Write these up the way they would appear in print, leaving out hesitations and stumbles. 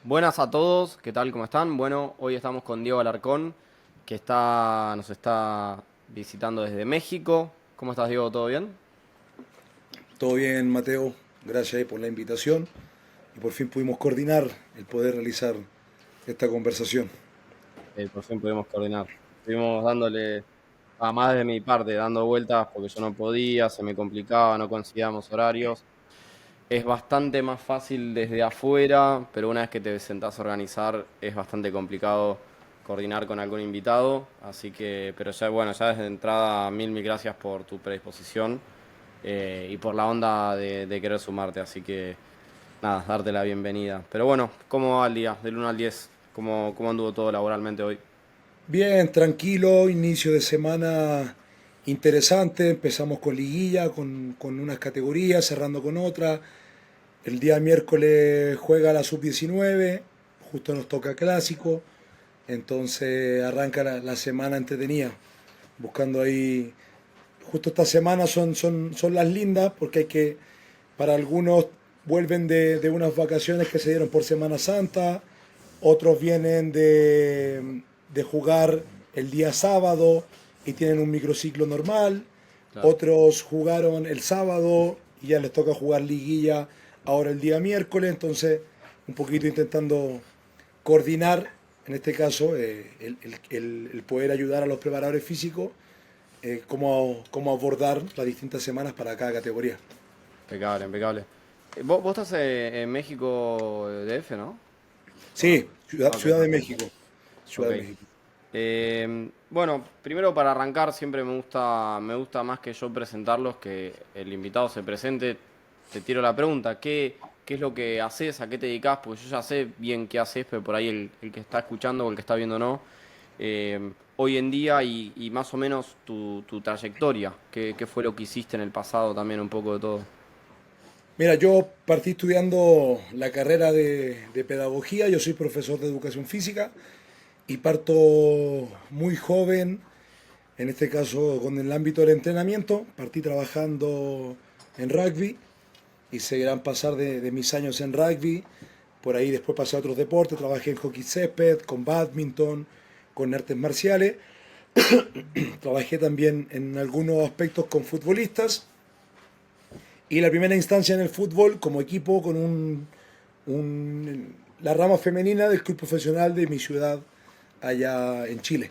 Buenas a todos, ¿qué tal? ¿Cómo están? Bueno, hoy estamos con Diego Alarcón, nos está visitando desde México. ¿Cómo estás, Diego? ¿Todo bien? Todo bien, Mateo. Gracias ahí por la invitación y por fin pudimos coordinar el poder realizar esta conversación. Por fin pudimos coordinar. Estuvimos dándole, más de mi parte, dando vueltas porque yo no podía, se me complicaba, no conseguíamos horarios. Es bastante más fácil desde afuera, pero una vez que te sentás a organizar es bastante complicado coordinar con algún invitado. Así que, pero ya bueno, ya desde entrada, mil gracias por tu predisposición y por la onda de querer sumarte. Así que nada, darte la bienvenida. Pero bueno, ¿cómo va el día? Del 1 al 10, ¿cómo anduvo todo laboralmente hoy? Bien, tranquilo, inicio de semana interesante. Empezamos con liguilla, con unas categorías, cerrando con otras. El día miércoles juega la sub-19, justo nos toca clásico. Entonces arranca la semana entretenida, buscando ahí. Justo esta semana son las lindas porque para algunos vuelven de unas vacaciones que se dieron por Semana Santa, otros vienen de jugar el día sábado y tienen un microciclo normal, Claro. otros jugaron el sábado y ya les toca jugar liguilla ahora el día miércoles, entonces un poquito intentando coordinar, en este caso, el poder ayudar a los preparadores físicos, cómo abordar las distintas semanas para cada categoría. Impecable, impecable. Vos estás en México DF, ¿no? ¿O no? Sí, Ciudad, Ok, Ciudad de México. Ciudad ok. de México. Bueno, primero para arrancar siempre me gusta más que yo presentarlos, que el invitado se presente. Te tiro la pregunta, ¿qué es lo que haces? ¿A qué te dedicas? Porque yo ya sé bien qué haces, pero por ahí el que está escuchando o el que está viendo no. Hoy en día y más o menos tu trayectoria, ¿qué fue lo que hiciste en el pasado también, un poco de todo? Mira, yo partí estudiando la carrera de pedagogía, yo soy profesor de educación física y parto muy joven, en este caso con el ámbito del entrenamiento, partí trabajando en rugby, hice gran pasar de mis años en rugby, por ahí después pasé a otros deportes, trabajé en hockey césped, con badminton, con artes marciales, trabajé también en algunos aspectos con futbolistas y la primera instancia en el fútbol como equipo con la rama femenina del club profesional de mi ciudad allá en Chile.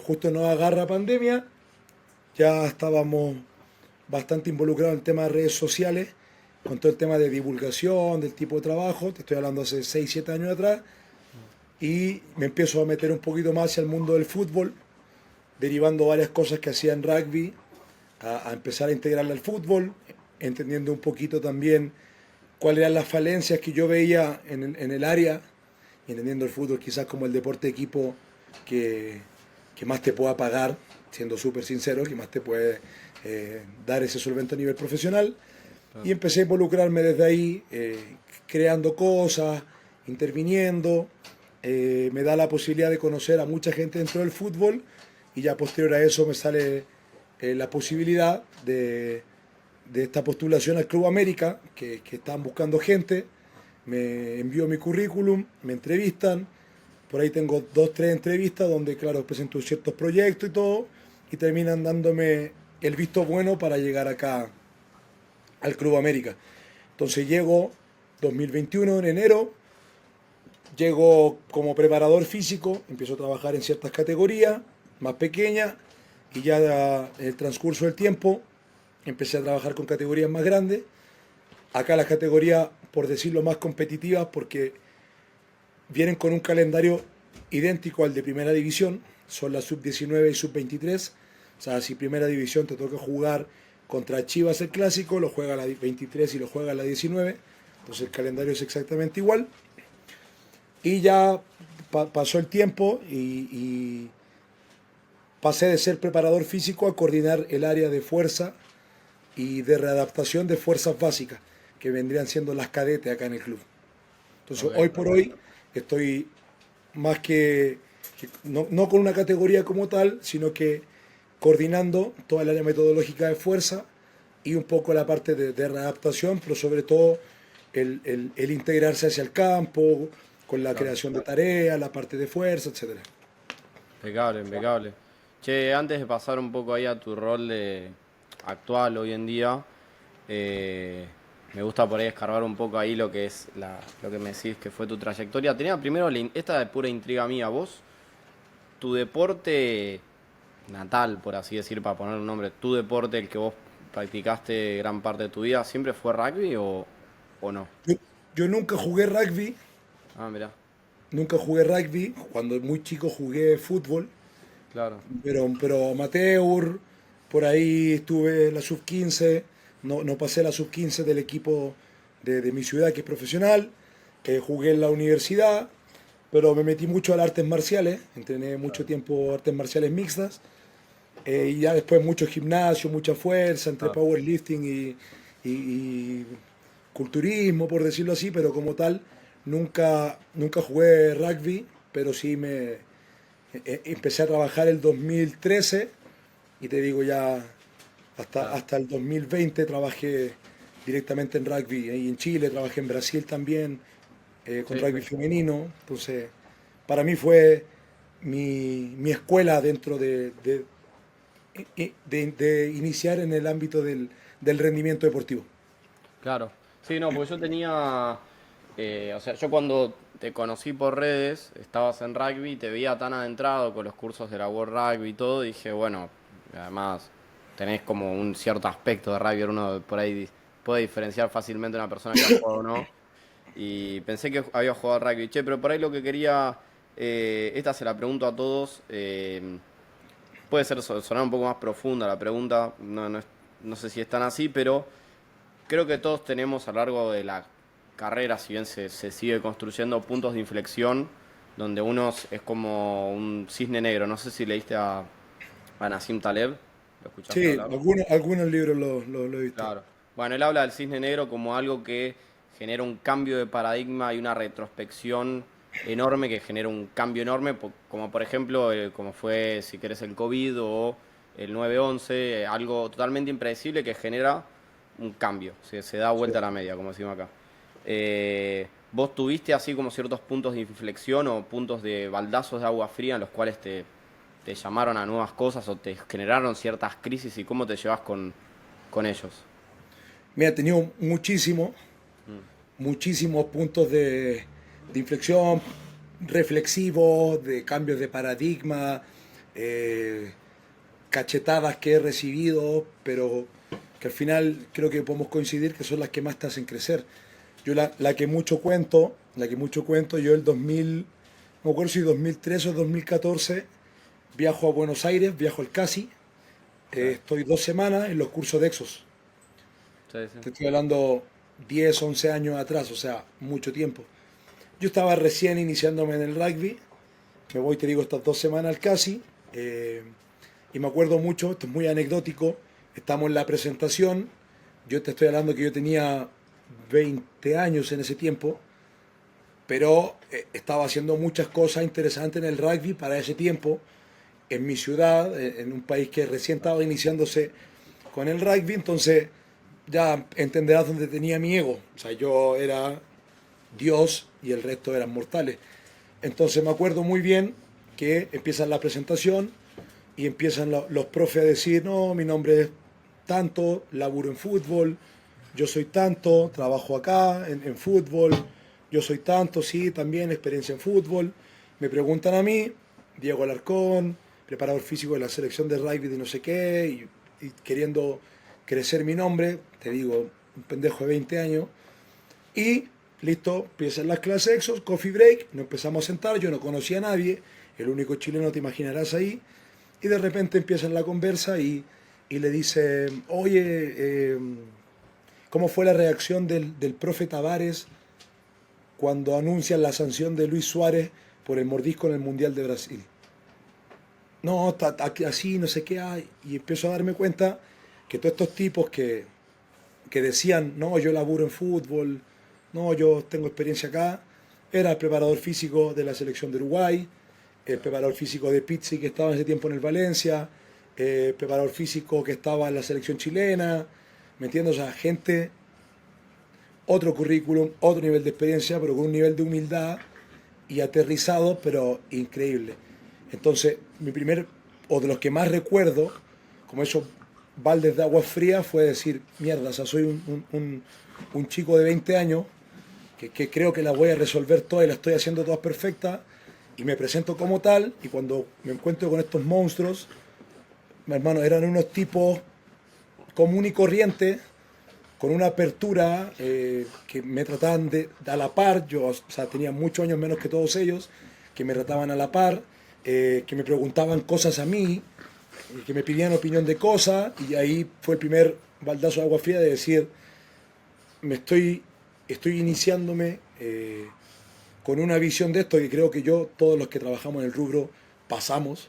Justo nos agarra pandemia, ya estábamos bastante involucrados en el tema de redes sociales, con todo el tema de divulgación, del tipo de trabajo, te estoy hablando hace 6 7 años atrás, y me empiezo a meter un poquito más hacia el mundo del fútbol, derivando varias cosas que hacía en rugby, a empezar a integrarla al fútbol, entendiendo un poquito también cuáles eran las falencias que yo veía en el área, y entendiendo el fútbol quizás como el deporte de equipo que, que más te pueda pagar, siendo súper sincero, que más te puede dar ese solvente a nivel profesional. Y Claro. empecé a involucrarme desde ahí, creando cosas, interviniendo. Me da la posibilidad de conocer a mucha gente dentro del fútbol y ya posterior a eso me sale la posibilidad de esta postulación al Club América, que están buscando gente. Me envío mi currículum, me entrevistan. Por ahí tengo dos, tres entrevistas donde, claro, presento ciertos proyectos y todo. Y terminan dándome el visto bueno para llegar acá al Club América. Entonces llego 2021 en enero, llego como preparador físico, empiezo a trabajar en ciertas categorías más pequeñas y ya en el transcurso del tiempo empecé a trabajar con categorías más grandes. Acá las categorías, por decirlo, más competitivas porque vienen con un calendario idéntico al de primera división, son la sub-19 y sub-23. O sea, si primera división te toca jugar contra Chivas el clásico, lo juega la 23 y lo juega la 19. Entonces el calendario es exactamente igual. Y ya pasó el tiempo y pasé de ser preparador físico a coordinar el área de fuerza y de readaptación de fuerzas básicas, que vendrían siendo las cadetes acá en el club. Entonces, hoy Ok. por hoy estoy más que no con una categoría como tal, sino que coordinando toda el área metodológica de fuerza y un poco la parte de readaptación, pero sobre todo el integrarse hacia el campo, con la Claro. creación de tareas, la parte de fuerza, etcétera. Impecable, impecable. Che, antes de pasar un poco ahí a tu rol de actual hoy en día, eh, me gusta por ahí escarbar un poco ahí lo que es lo que me decís que fue tu trayectoria. Tenía primero esta de pura intriga mía, vos, tu deporte natal, por así decir, para poner un nombre, tu deporte, el que vos practicaste gran parte de tu vida, ¿siempre fue rugby o no? Yo, yo nunca jugué rugby, Ah, mirá, nunca jugué rugby. Cuando muy chico jugué fútbol, claro. pero amateur, por ahí estuve en la sub-15, no pasé la sub-15 del equipo de mi ciudad, que es profesional. Jugué en la universidad, pero me metí mucho a las artes marciales, entrené mucho Claro, tiempo artes marciales mixtas, y ya después mucho gimnasio, mucha fuerza, entre claro, powerlifting y culturismo, por decirlo así, pero como tal, nunca jugué rugby, pero sí empecé a trabajar el 2013 y te digo ya claro. hasta el 2020 trabajé directamente en rugby. Y en Chile, trabajé en Brasil también, con Sí, sí. rugby femenino. Entonces, para mí fue mi escuela dentro de iniciar en el ámbito del rendimiento deportivo. Claro. Sí, no, porque yo tenía, o sea, yo cuando te conocí por redes, estabas en rugby, te veía tan adentrado con los cursos de la World Rugby y todo, dije, bueno, además tenés como un cierto aspecto de rugby, uno por ahí puede diferenciar fácilmente a una persona que ha jugado o no, y pensé que había jugado al rugby. Che, pero por ahí lo que quería, esta se la pregunto a todos, puede ser sonar un poco más profunda la pregunta, no sé si es tan así, pero creo que todos tenemos a lo largo de la carrera, si bien se sigue construyendo puntos de inflexión, donde uno es como un cisne negro. No sé si leíste a Nassim Taleb, ¿lo escuchaste Sí, hablar? algunos libros lo he visto. Claro. Bueno, él habla del cisne negro como algo que genera un cambio de paradigma y una retrospección enorme que genera un cambio enorme, como por ejemplo, como fue, si querés, el COVID o el 9/11, algo totalmente impredecible que genera un cambio, se da Sí. vuelta a la media, como decimos acá. ¿Vos tuviste así como ciertos puntos de inflexión o puntos de baldazos de agua fría en los cuales te llamaron a nuevas cosas o te generaron ciertas crisis y cómo te llevas con ellos? Me ha tenido Mm, muchísimos puntos de inflexión reflexivos, de cambios de paradigma, eh, cachetadas que he recibido, pero que al final creo que podemos coincidir que son las que más te hacen crecer. Yo la que mucho cuento, yo el 2000, no me acuerdo si 2013 o 2014, viajo a Buenos Aires, viajo al CASI, sí, estoy 2 semanas en los cursos de Exos. sí, sí. Te estoy hablando 10 11 años atrás, o sea, mucho tiempo. Yo estaba recién iniciándome en el rugby, me voy, te digo, estas 2 semanas al CASI, y me acuerdo mucho, esto es muy anecdótico, estamos en la presentación, yo te estoy hablando que yo tenía 20 años en ese tiempo, pero estaba haciendo muchas cosas interesantes en el rugby para ese tiempo, en mi ciudad, en un país que recién estaba iniciándose con el rugby, entonces ya entenderás dónde tenía mi ego. O sea, yo era Dios y el resto eran mortales. Entonces me acuerdo muy bien que empiezan la presentación y empiezan los profes a decir, no, mi nombre es tanto, laburo en fútbol, yo soy tanto, trabajo acá en fútbol, yo soy tanto, sí, también experiencia en fútbol. Me preguntan a mí, Diego Alarcón, preparador físico de la selección de rugby de no sé qué, y queriendo crecer mi nombre, te digo, un pendejo de 20 años, y listo, empiezan las clases Exos, coffee break, nos empezamos a sentar, yo no conocía a nadie, el único chileno te imaginarás ahí, y de repente empiezan la conversa y le dice, oye, ¿cómo fue la reacción del profe Tavares cuando anuncian la sanción de Luis Suárez por el mordisco en el Mundial de Brasil? No, así, no sé qué hay. Y empiezo a darme cuenta que todos estos tipos que decían, no, yo laburo en fútbol, no, yo tengo experiencia acá, era el preparador físico de la selección de Uruguay, el preparador físico de Pizzi que estaba en ese tiempo en el Valencia, el preparador físico que estaba en la selección chilena, ¿me entiendes? O sea, gente otro currículum, otro nivel de experiencia, pero con un nivel de humildad y aterrizado, pero increíble. Entonces, mi primer, o de los que más recuerdo, como esos baldes de agua fría, fue decir, mierda, o sea, soy un chico de 20 años que creo que las voy a resolver todas y las estoy haciendo todas perfectas, y me presento como tal, y cuando me encuentro con estos monstruos, mi hermano, eran unos tipos común y corriente, con una apertura que me trataban de a la par. Yo, o sea, tenía muchos años menos que todos ellos, que me trataban a la par, que me preguntaban cosas a mí, que me pedían opinión de cosas, y ahí fue el primer baldazo de agua fría de decir, me estoy iniciándome con una visión de esto que creo que todos los que trabajamos en el rubro, pasamos,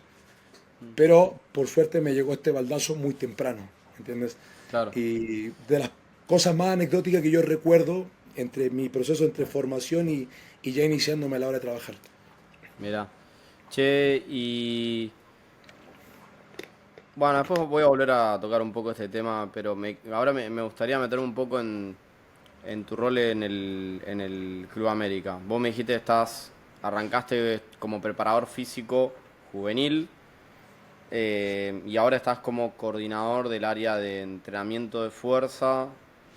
pero por suerte me llegó este baldazo muy temprano, ¿entiendes? Claro, Y de las cosas más anecdóticas que yo recuerdo entre mi proceso entre formación y ya iniciándome a la hora de trabajar. mira. Che, y bueno, después voy a volver a tocar un poco este tema, pero ahora me gustaría meterme un poco en tu rol en el Club América. Vos me dijiste que arrancaste como preparador físico juvenil, y ahora estás como coordinador del área de entrenamiento de fuerza.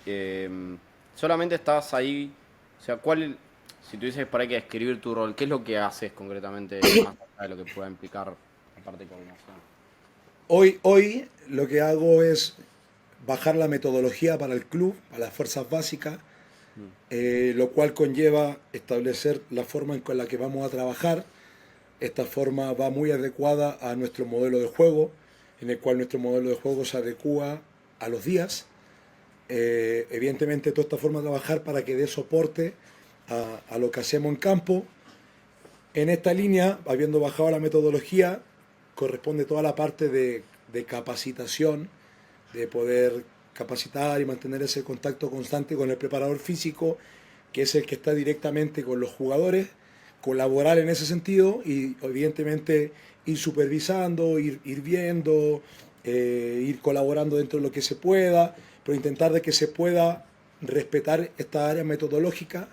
eh, Solamente estás ahí, o sea, si tuvieses por ahí que describir tu rol, ¿qué es lo que haces concretamente más allá de lo que pueda implicar la parte de coordinación? Hoy lo que hago es bajar la metodología para el club, para las fuerzas básicas, Mm, lo cual conlleva establecer la forma en con la que vamos a trabajar. Esta forma va muy adecuada a nuestro modelo de juego, en el cual nuestro modelo de juego se adecua a los días. Evidentemente, toda esta forma de trabajar para que dé soporte a lo que hacemos en campo. En esta línea, habiendo bajado la metodología, corresponde toda la parte de capacitación, de poder capacitar y mantener ese contacto constante con el preparador físico, que es el que está directamente con los jugadores, colaborar en ese sentido y evidentemente ir supervisando, ir viendo, ir colaborando dentro de lo que se pueda, pero intentar de que se pueda respetar esta área metodológica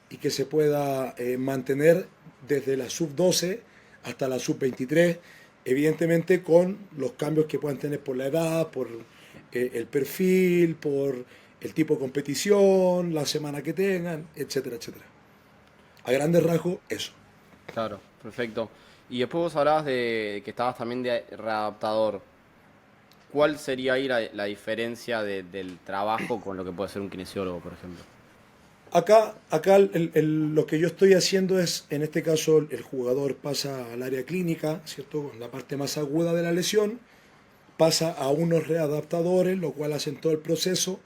y que se pueda mantener desde la sub-12 hasta la sub-23, evidentemente con los cambios que puedan tener por la edad, por el perfil, por el tipo de competición, la semana que tengan, etcétera, etcétera. A grandes rasgos, eso. claro, perfecto. Y después vos hablabas de que estabas también de readaptador. ¿Cuál sería ahí la diferencia del trabajo con lo que puede ser un kinesiólogo, por ejemplo? Acá lo que yo estoy haciendo es, en este caso, el jugador pasa al área clínica, ¿cierto? Con la parte más aguda de la lesión, pasa a unos readaptadores, lo cual hacen todo el proceso,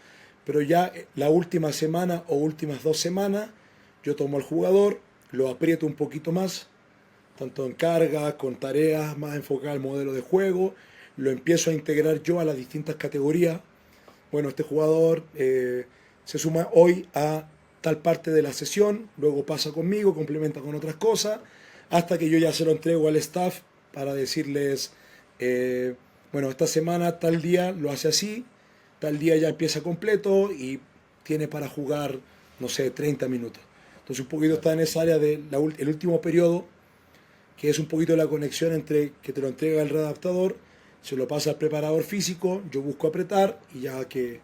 pero ya la última semana o últimas 2 semanas, yo tomo al jugador, lo aprieto un poquito más, tanto en carga, con tareas más enfocadas al modelo de juego, lo empiezo a integrar yo a las distintas categorías. Bueno, este jugador se suma hoy a tal parte de la sesión, luego pasa conmigo, complementa con otras cosas, hasta que yo ya se lo entrego al staff para decirles, eh, bueno, esta semana tal día lo hace así, tal día ya empieza completo y tiene para jugar, no sé, 30 minutos. Entonces un poquito está en esa área del último periodo, que es un poquito la conexión entre que te lo entrega el readaptador, se lo pasa al preparador físico, yo busco apretar y ya que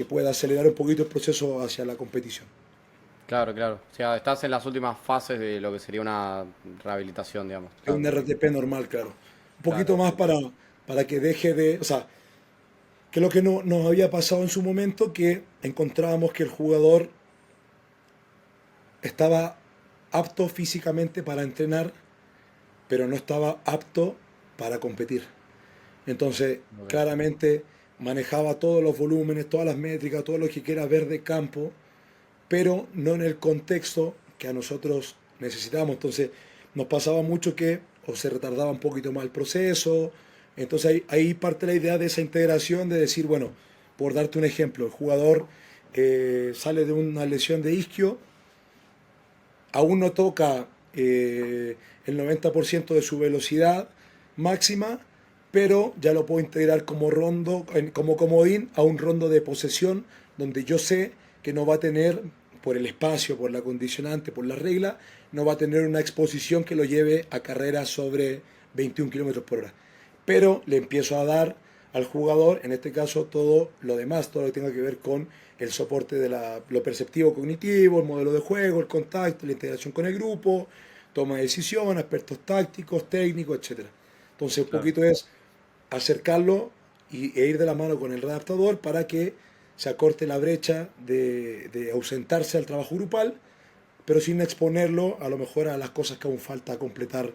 pueda acelerar un poquito el proceso hacia la competición. Claro, claro. O sea, estás en las últimas fases de lo que sería una rehabilitación, digamos. Es Claro, un RTP normal, claro. Un poquito claro, más para que deje de... O sea, que lo que no, nos había pasado en su momento, que encontrábamos que el jugador estaba apto físicamente para entrenar, pero no estaba apto para competir. Entonces, ok, claramente manejaba todos los volúmenes, todas las métricas, todo lo que quiera ver de campo, pero no en el contexto que a nosotros necesitábamos. Entonces, nos pasaba mucho que o se retardaba un poquito más el proceso. Entonces, ahí parte la idea de esa integración de decir, bueno, por darte un ejemplo, el jugador sale de una lesión de isquio, aún no toca el 90% de su velocidad máxima, pero ya lo puedo integrar como rondo, como comodín a un rondo de posesión donde yo sé que no va a tener, por el espacio, por la condicionante, por la regla, no va a tener una exposición que lo lleve a carreras sobre 21 kilómetros por hora. Pero le empiezo a dar al jugador, en este caso, todo lo demás, todo lo que tenga que ver con el soporte de lo perceptivo cognitivo, el modelo de juego, el contacto, la integración con el grupo, toma de decisión, aspectos tácticos, técnicos, etcétera. Entonces, un Claro. poquito es acercarlo e ir de la mano con el redactador para que se acorte la brecha de ausentarse al trabajo grupal, pero sin exponerlo a lo mejor a las cosas que aún falta completar,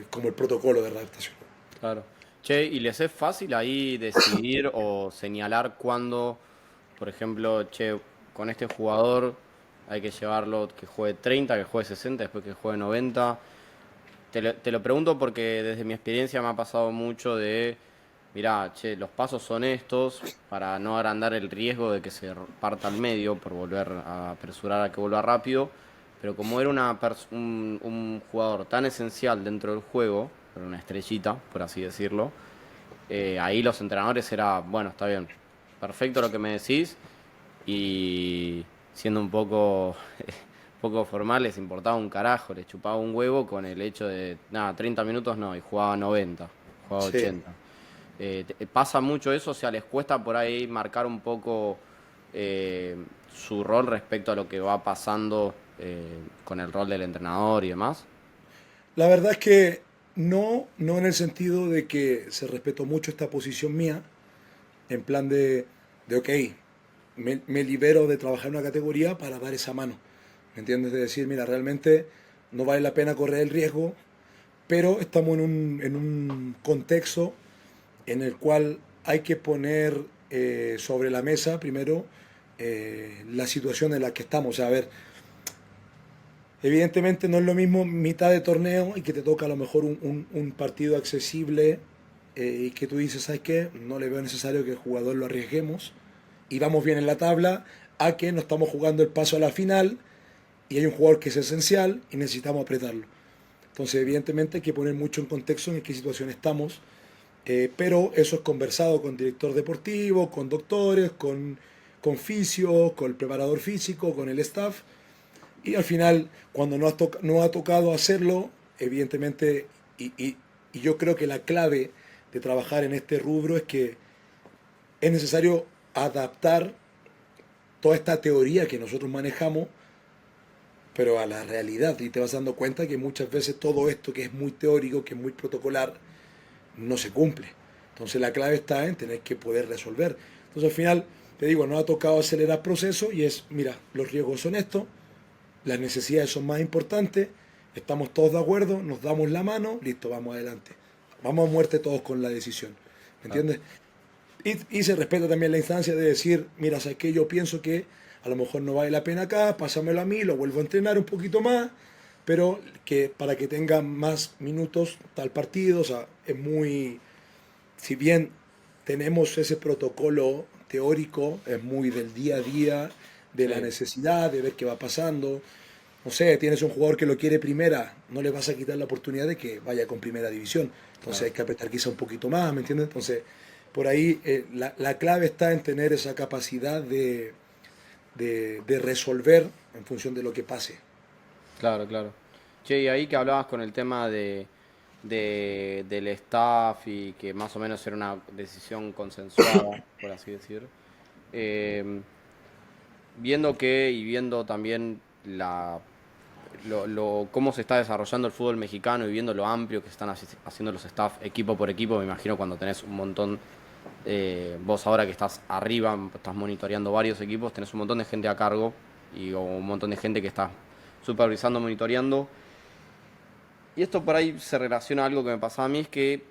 como el protocolo de redactación. Claro. Che, ¿y les es fácil ahí decidir o señalar cuándo, por ejemplo, che, con este jugador hay que llevarlo que juegue 30, que juegue 60, después que juegue 90? Te lo pregunto porque desde mi experiencia me ha pasado mucho de, mirá, che, los pasos son estos para no agrandar el riesgo de que se parta al medio por volver a apresurar a que vuelva rápido. Pero como era un jugador tan esencial dentro del juego, era una estrellita, por así decirlo, ahí los entrenadores era, bueno, está bien, perfecto lo que me decís, y siendo un poco, poco formal, les importaba un carajo, les chupaba un huevo con el hecho de, nada, 30 minutos no, y jugaba 90, jugaba Sí. 80. Pasa mucho eso, o sea, les cuesta por ahí marcar un poco eh, su rol respecto a lo que va pasando con el rol del entrenador y demás. La verdad es que no, no en el sentido de que se respetó mucho esta posición mía, en plan de ok, me libero de trabajar en una categoría para dar esa mano. ¿Me entiendes? De decir, mira, realmente no vale la pena correr el riesgo, pero estamos en un contexto en el cual hay que poner sobre la mesa primero la situación en la que estamos. O sea, a ver, evidentemente no es lo mismo mitad de torneo y que te toca a lo mejor un partido accesible, y que tú dices, ¿sabes qué? No le veo necesario que el jugador lo arriesguemos y vamos bien en la tabla, a que no estamos jugando el paso a la final y hay un jugador que es esencial y necesitamos apretarlo. Entonces, evidentemente hay que poner mucho en contexto en qué situación estamos, pero eso es conversado con director deportivo, con doctores, con fisio, con el preparador físico, con el staff, y al final, cuando no ha tocado hacerlo, evidentemente, y yo creo que la clave de trabajar en este rubro es que es necesario adaptar toda esta teoría que nosotros manejamos, pero a la realidad. Y te vas dando cuenta que muchas veces todo esto que es muy teórico, que es muy protocolar, no se cumple. Entonces la clave está en tener que poder resolver. Entonces al final, te digo, nos ha tocado acelerar procesos y es, mira, los riesgos son estos, las necesidades son más importantes, estamos todos de acuerdo, nos damos la mano, listo, vamos adelante. Vamos a muerte todos con la decisión. ¿Me Claro. entiendes? Y se respeta también la instancia de decir, mira, ¿sabes qué? Yo pienso que a lo mejor no vale la pena acá, pásamelo a mí, lo vuelvo a entrenar un poquito más, pero que para que tenga más minutos tal partido, o sea, es muy, si bien tenemos ese protocolo teórico, es muy del día a día, de la Sí, necesidad, de ver qué va pasando. No sé, tienes un jugador que lo quiere primera, no le vas a quitar la oportunidad de que vaya con primera división. Entonces claro. hay que apretar quizá un poquito más, ¿me entiendes? Entonces, por ahí la clave está en tener esa capacidad de resolver en función de lo que pase. Claro, claro. Che, y ahí que hablabas con el tema del staff y que más o menos era una decisión consensuada, por así decir. eh, Viendo que y viendo también cómo se está desarrollando el fútbol mexicano y viendo lo amplio que están haciendo los staff equipo por equipo, me imagino cuando tenés un montón, vos ahora que estás arriba, estás monitoreando varios equipos, tenés un montón de gente a cargo o un montón de gente que está supervisando, monitoreando. Y esto por ahí se relaciona a algo que me pasaba a mí, es que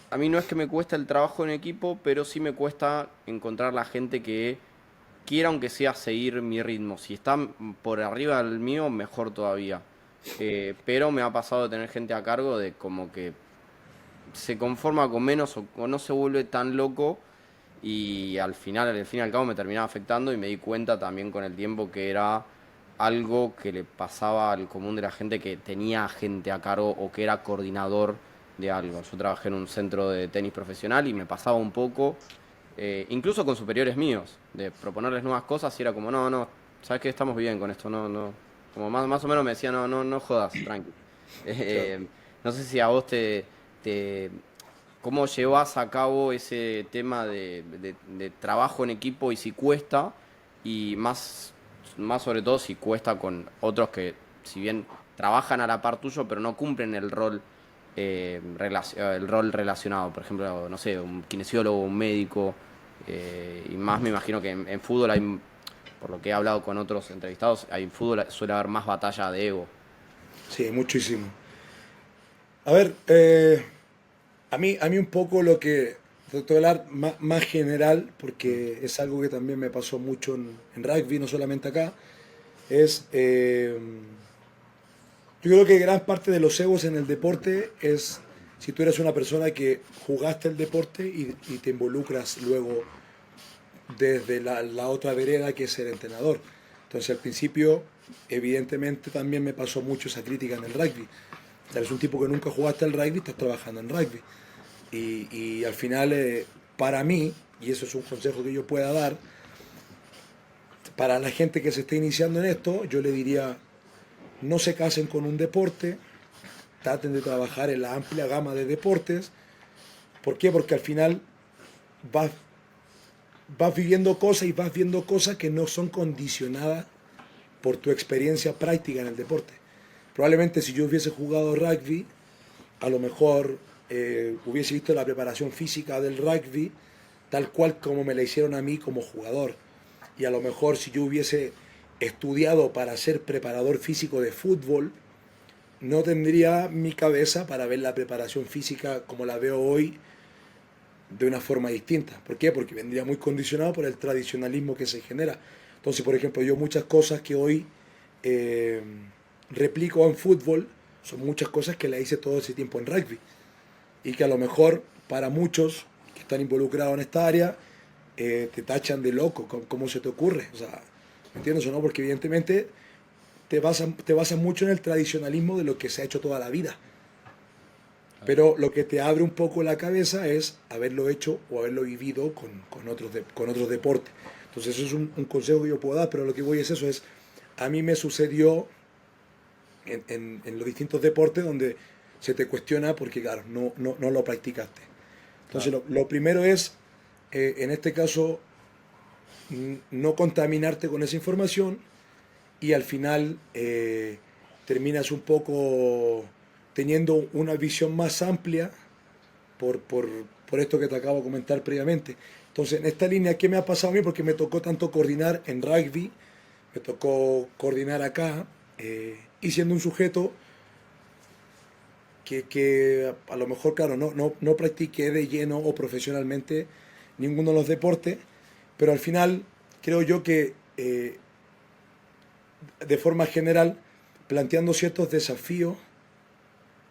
a mí no es que me cuesta el trabajo en equipo, pero sí me cuesta encontrar la gente que quiera, aunque sea, seguir mi ritmo. Si está por arriba del mío, mejor todavía. Pero me ha pasado de tener gente a cargo de como que se conforma con menos o no se vuelve tan loco, y al final, al fin y al cabo, me terminaba afectando y me di cuenta también con el tiempo que era algo que le pasaba al común de la gente que tenía gente a cargo o que era coordinador de algo. Yo trabajé en un centro de tenis profesional y me pasaba un poco incluso con superiores míos, de proponerles nuevas cosas y era como, no, no, sabes que estamos bien con esto, no, no, como más o menos me decía, no, no, no jodas, tranqui. Claro. No sé si a vos te, ¿cómo llevas a cabo ese tema de trabajo en equipo y si cuesta? Y más sobre todo si cuesta con otros que, si bien trabajan a la par tuyo, pero no cumplen el rol relacionado. Por ejemplo, no sé, un kinesiólogo, un médico. Y más me imagino que en fútbol hay, por lo que he hablado con otros entrevistados, en fútbol suele haber más batalla de ego. Sí, muchísimo. A ver, a mí un poco lo que, te voy a hablar más general, Mm. porque es algo que también me pasó mucho en rugby, no solamente acá, es, yo creo que gran parte de los egos en el deporte es si tú eres una persona que jugaste el deporte y te involucras luego desde la otra vereda que es ser entrenador. Entonces al principio, evidentemente también me pasó mucho esa crítica en el rugby. O sea, eres un tipo que nunca jugaste al rugby, estás trabajando en rugby. Y al final, para mí, y eso es un consejo que yo pueda dar, para la gente que se esté iniciando en esto, yo le diría, no se casen con un deporte, traten de trabajar en la amplia gama de deportes. ¿Por qué? Porque al final vas, vas viviendo cosas y vas viendo cosas que no son condicionadas por tu experiencia práctica en el deporte. Probablemente si yo hubiese jugado rugby, a lo mejor hubiese visto la preparación física del rugby tal cual como me la hicieron a mí como jugador. Y a lo mejor si yo hubiese estudiado para ser preparador físico de fútbol, no tendría mi cabeza para ver la preparación física como la veo hoy de una forma distinta. ¿Por qué? Porque vendría muy condicionado por el tradicionalismo que se genera. Entonces, por ejemplo, yo muchas cosas que hoy eh, replico en fútbol son muchas cosas que la hice todo ese tiempo en rugby. Y que a lo mejor para muchos que están involucrados en esta área te tachan de loco. ¿Cómo se te ocurre? O sea, ¿me entiendes o no? Porque evidentemente te basan mucho en el tradicionalismo de lo que se ha hecho toda la vida. Pero lo que te abre un poco la cabeza es haberlo hecho o haberlo vivido con otros deportes. Entonces eso es un consejo que yo puedo dar, pero lo que voy es eso, a mí me sucedió en los distintos deportes donde se te cuestiona porque, claro, no lo practicaste. Entonces Claro. lo primero es, en este caso, no contaminarte con esa información y al final terminas un poco teniendo una visión más amplia por, por, por esto que te acabo de comentar previamente. Entonces, en esta línea, ¿qué me ha pasado a mí? Porque me tocó tanto coordinar en rugby, me tocó coordinar acá, y siendo un sujeto que a lo mejor, claro, no practiqué de lleno o profesionalmente ninguno de los deportes, pero al final creo yo que de forma general, planteando ciertos desafíos,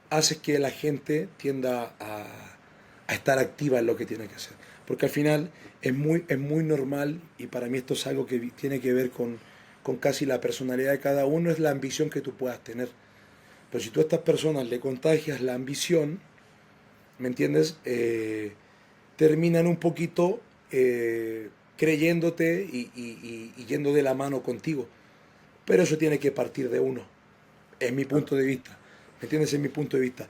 hace que la gente tienda a estar activa en lo que tiene que hacer. Porque al final es muy normal, y para mí esto es algo que tiene que ver con casi la personalidad de cada uno, es la ambición que tú puedas tener. Pero si tú a estas personas le contagias la ambición, ¿me entiendes? Terminan un poquito creyéndote y yendo de la mano contigo. Pero eso tiene que partir de uno, es mi Claro. punto de vista. ¿Me entiendes? Es mi punto de vista.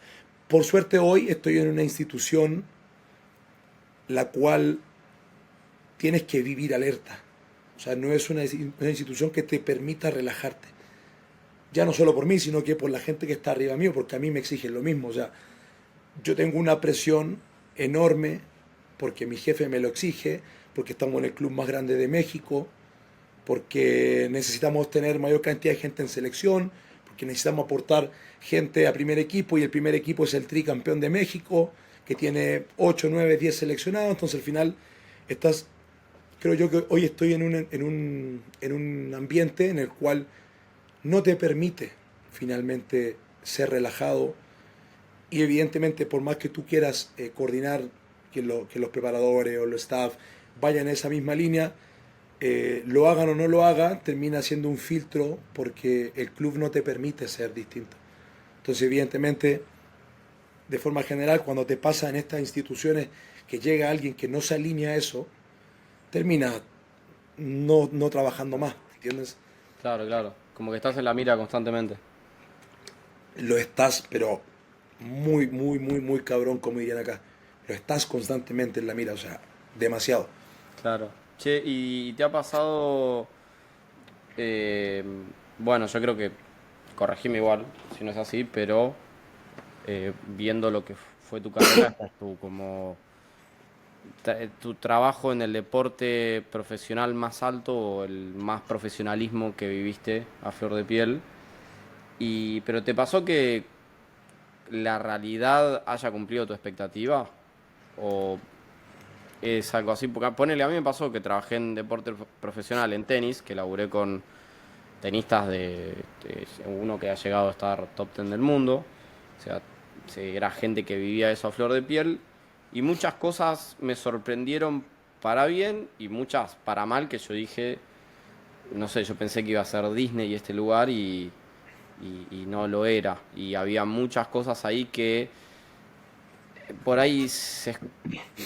Por suerte hoy estoy en una institución la cual tienes que vivir alerta. O sea, no es una institución que te permita relajarte. Ya no solo por mí, sino que por la gente que está arriba mío, porque a mí me exigen lo mismo. O sea, yo tengo una presión enorme porque mi jefe me lo exige, porque estamos en el club más grande de México, porque necesitamos tener mayor cantidad de gente en selección, porque necesitamos aportar gente a primer equipo y el primer equipo es el tricampeón de México, que tiene 8 9 10 seleccionados, entonces al final estás, creo yo que hoy estoy en un ambiente en el cual no te permite finalmente ser relajado y evidentemente por más que tú quieras coordinar que los preparadores o los staff vayan en esa misma línea, lo hagan o no lo hagan, termina siendo un filtro porque el club no te permite ser distinto. Entonces, evidentemente, de forma general, cuando te pasa en estas instituciones que llega alguien que no se alinea a eso, terminas no trabajando más, ¿entiendes? Claro, claro. Como que estás en la mira constantemente. Lo estás, pero muy, muy, muy, muy cabrón, como dirían acá. Lo estás constantemente en la mira, o sea, demasiado. Claro. Che, ¿y te ha pasado? eh, bueno, yo creo que, corregime igual, si no es así, pero viendo lo que fue tu carrera, esta es tu, como, tu trabajo en el deporte profesional más alto o el más profesionalismo que viviste a flor de piel. Pero ¿te pasó que la realidad haya cumplido tu expectativa? ¿O es algo así? Porque ponele, a mí me pasó que trabajé en deporte profesional, en tenis, que laburé con tenistas de uno que ha llegado a estar top 10 del mundo. O sea, era gente que vivía eso a flor de piel. Y muchas cosas me sorprendieron para bien y muchas para mal, que yo dije, no sé, yo pensé que iba a ser Disney este lugar y no lo era. Y había muchas cosas ahí que por ahí se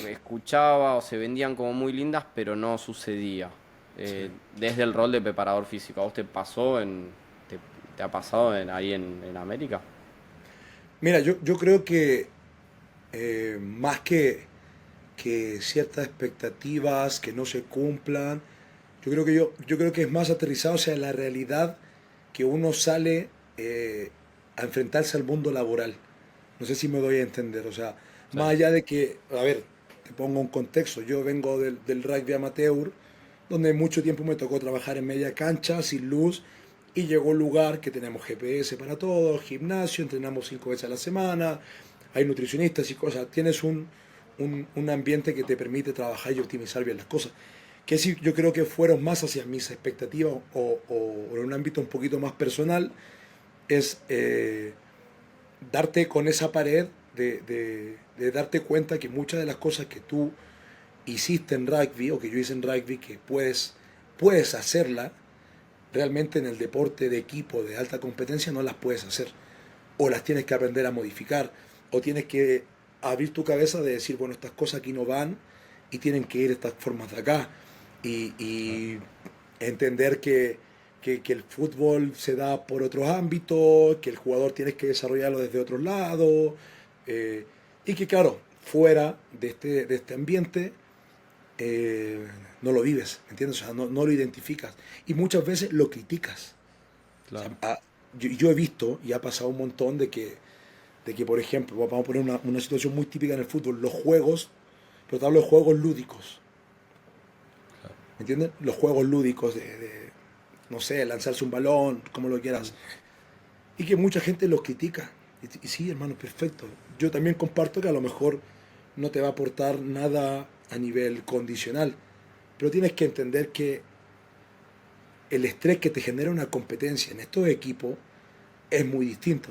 escuchaba o se vendían como muy lindas, pero no sucedía. Sí. Desde el rol de preparador físico, ¿a vos te pasó te, te ha pasado ahí en América? Mira, yo creo que más que ciertas expectativas que no se cumplan, yo creo que es más aterrizado, o sea, la realidad que uno sale a enfrentarse al mundo laboral. No sé si me doy a entender, o sea, Sí, más allá de que, a ver, te pongo un contexto, yo vengo del rugby amateur, donde mucho tiempo me tocó trabajar en media cancha, sin luz, y llegó un lugar que tenemos GPS para todo, gimnasio, entrenamos 5 veces a la semana, hay nutricionistas y cosas, tienes un ambiente que te permite trabajar y optimizar bien las cosas. Que sí, yo creo que fueron más hacia mis expectativas o en un ámbito un poquito más personal, es darte con esa pared de darte cuenta que muchas de las cosas que tú hiciste en rugby o que yo hice en rugby, que puedes hacerla, realmente en el deporte de equipo de alta competencia no las puedes hacer. O las tienes que aprender a modificar. O tienes que abrir tu cabeza de decir, bueno, estas cosas aquí no van y tienen que ir estas formas de acá. Y entender que el fútbol se da por otros ámbitos, que el jugador tienes que desarrollarlo desde otros lados. Y que claro, fuera de este ambiente eh, no lo vives, ¿entiendes? O sea, no lo identificas. Y muchas veces lo criticas. O sea, claro. yo he visto, y ha pasado un montón, de que por ejemplo, vamos a poner una situación muy típica en el fútbol, los juegos, pero te hablo de juegos lúdicos, ¿me entiendes? Los juegos lúdicos no sé, lanzarse un balón, como lo quieras, y que mucha gente los critica. Y sí, hermano, perfecto. Yo también comparto que a lo mejor no te va a aportar nada a nivel condicional, pero tienes que entender que el estrés que te genera una competencia en estos equipos es muy distinto.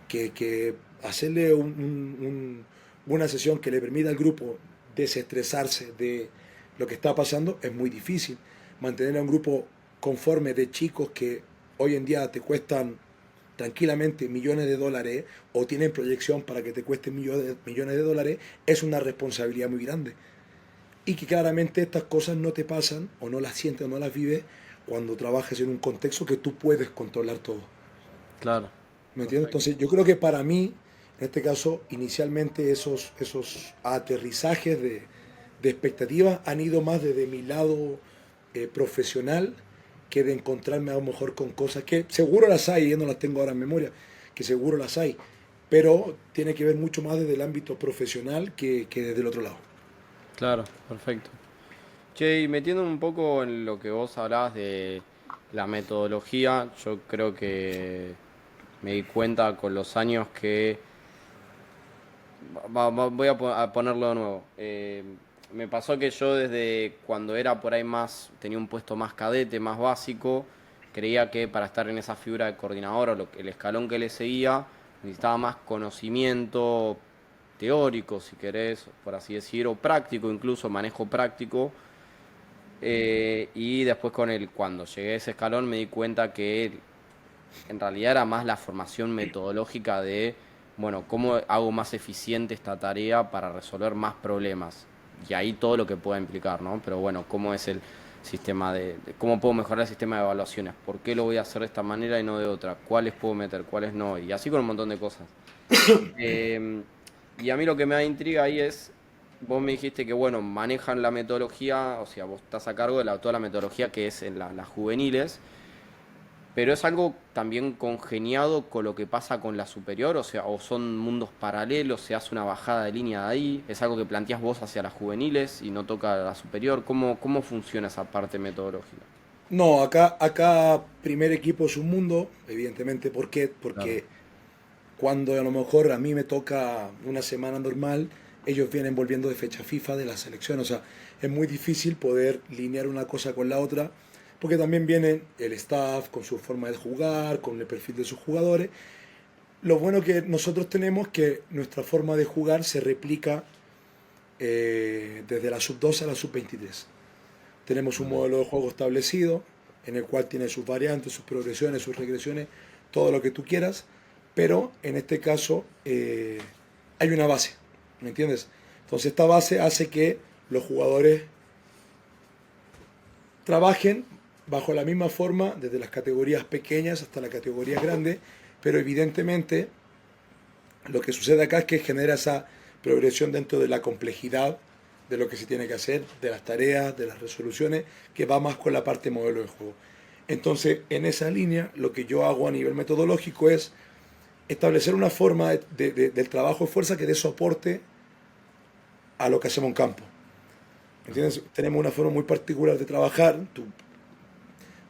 Que hacerle una sesión que le permita al grupo desestresarse de lo que está pasando es muy difícil. Mantener a un grupo conforme de chicos que hoy en día te cuestan tranquilamente millones de dólares o tienen proyección para que te cuesten millones de dólares es una responsabilidad muy grande. Y que claramente estas cosas no te pasan o no las sientes o no las vives cuando trabajas en un contexto que tú puedes controlar todo. Claro, ¿Me entiendes? perfecto. Entonces yo creo que para mí, en este caso, inicialmente esos aterrizajes de expectativas han ido más desde mi lado profesional que de encontrarme a lo mejor con cosas que seguro las hay, yo no las tengo ahora en memoria, que seguro las hay, pero tiene que ver mucho más desde el ámbito profesional que desde el otro lado. Claro, perfecto. Che, y metiendo un poco en lo que vos hablabas de la metodología, yo creo que me di cuenta con los años que voy a ponerlo de nuevo. Me pasó que yo desde cuando era por ahí más, tenía un puesto más cadete, más básico, creía que para estar en esa figura de coordinador o el escalón que le seguía, necesitaba más conocimiento teórico, si querés, por así decir, o práctico, incluso manejo práctico. Y después cuando llegué a ese escalón me di cuenta que en realidad era más la formación metodológica de, bueno, cómo hago más eficiente esta tarea para resolver más problemas. y ahí todo lo que pueda implicar, ¿no? Pero bueno, ¿cómo es el sistema cómo puedo mejorar el sistema de evaluaciones? ¿Por qué lo voy a hacer de esta manera y no de otra? ¿Cuáles puedo meter? ¿Cuáles no? Y así con un montón de cosas. Eh, y a mí lo que me da intriga ahí es, vos me dijiste que, bueno, manejan la metodología, o sea, vos estás a cargo de toda la metodología que es en las juveniles, pero es algo también congeniado con lo que pasa con la superior, o sea, o son mundos paralelos, se hace una bajada de línea de ahí, es algo que planteas vos hacia las juveniles y no toca a la superior. ¿Cómo funciona esa parte metodológica? No, acá primer equipo es un mundo, evidentemente. ¿Por qué? Claro, Porque cuando a lo mejor a mí me toca una semana normal, ellos vienen volviendo de fecha FIFA de la selección. O sea, es muy difícil poder linear una cosa con la otra, porque también viene el staff con su forma de jugar, con el perfil de sus jugadores. Lo bueno que nosotros tenemos es que nuestra forma de jugar se replica desde la sub 12 a la sub 23. Tenemos un vale, modelo de juego establecido en el cual tiene sus variantes, sus progresiones, sus regresiones, todo lo que tú quieras, pero en este caso hay una base, ¿me entiendes? Entonces esta base hace que los jugadores trabajen bajo la misma forma desde las categorías pequeñas hasta las categorías grandes, pero evidentemente lo que sucede acá es que genera esa progresión dentro de la complejidad de lo que se tiene que hacer, de las tareas, de las resoluciones, que va más con la parte modelo de juego. Entonces, en esa línea, lo que yo hago a nivel metodológico es establecer una forma del trabajo de fuerza que dé soporte a lo que hacemos en campo. ajá, ¿Entiendes? Tenemos una forma muy particular de trabajar. Tú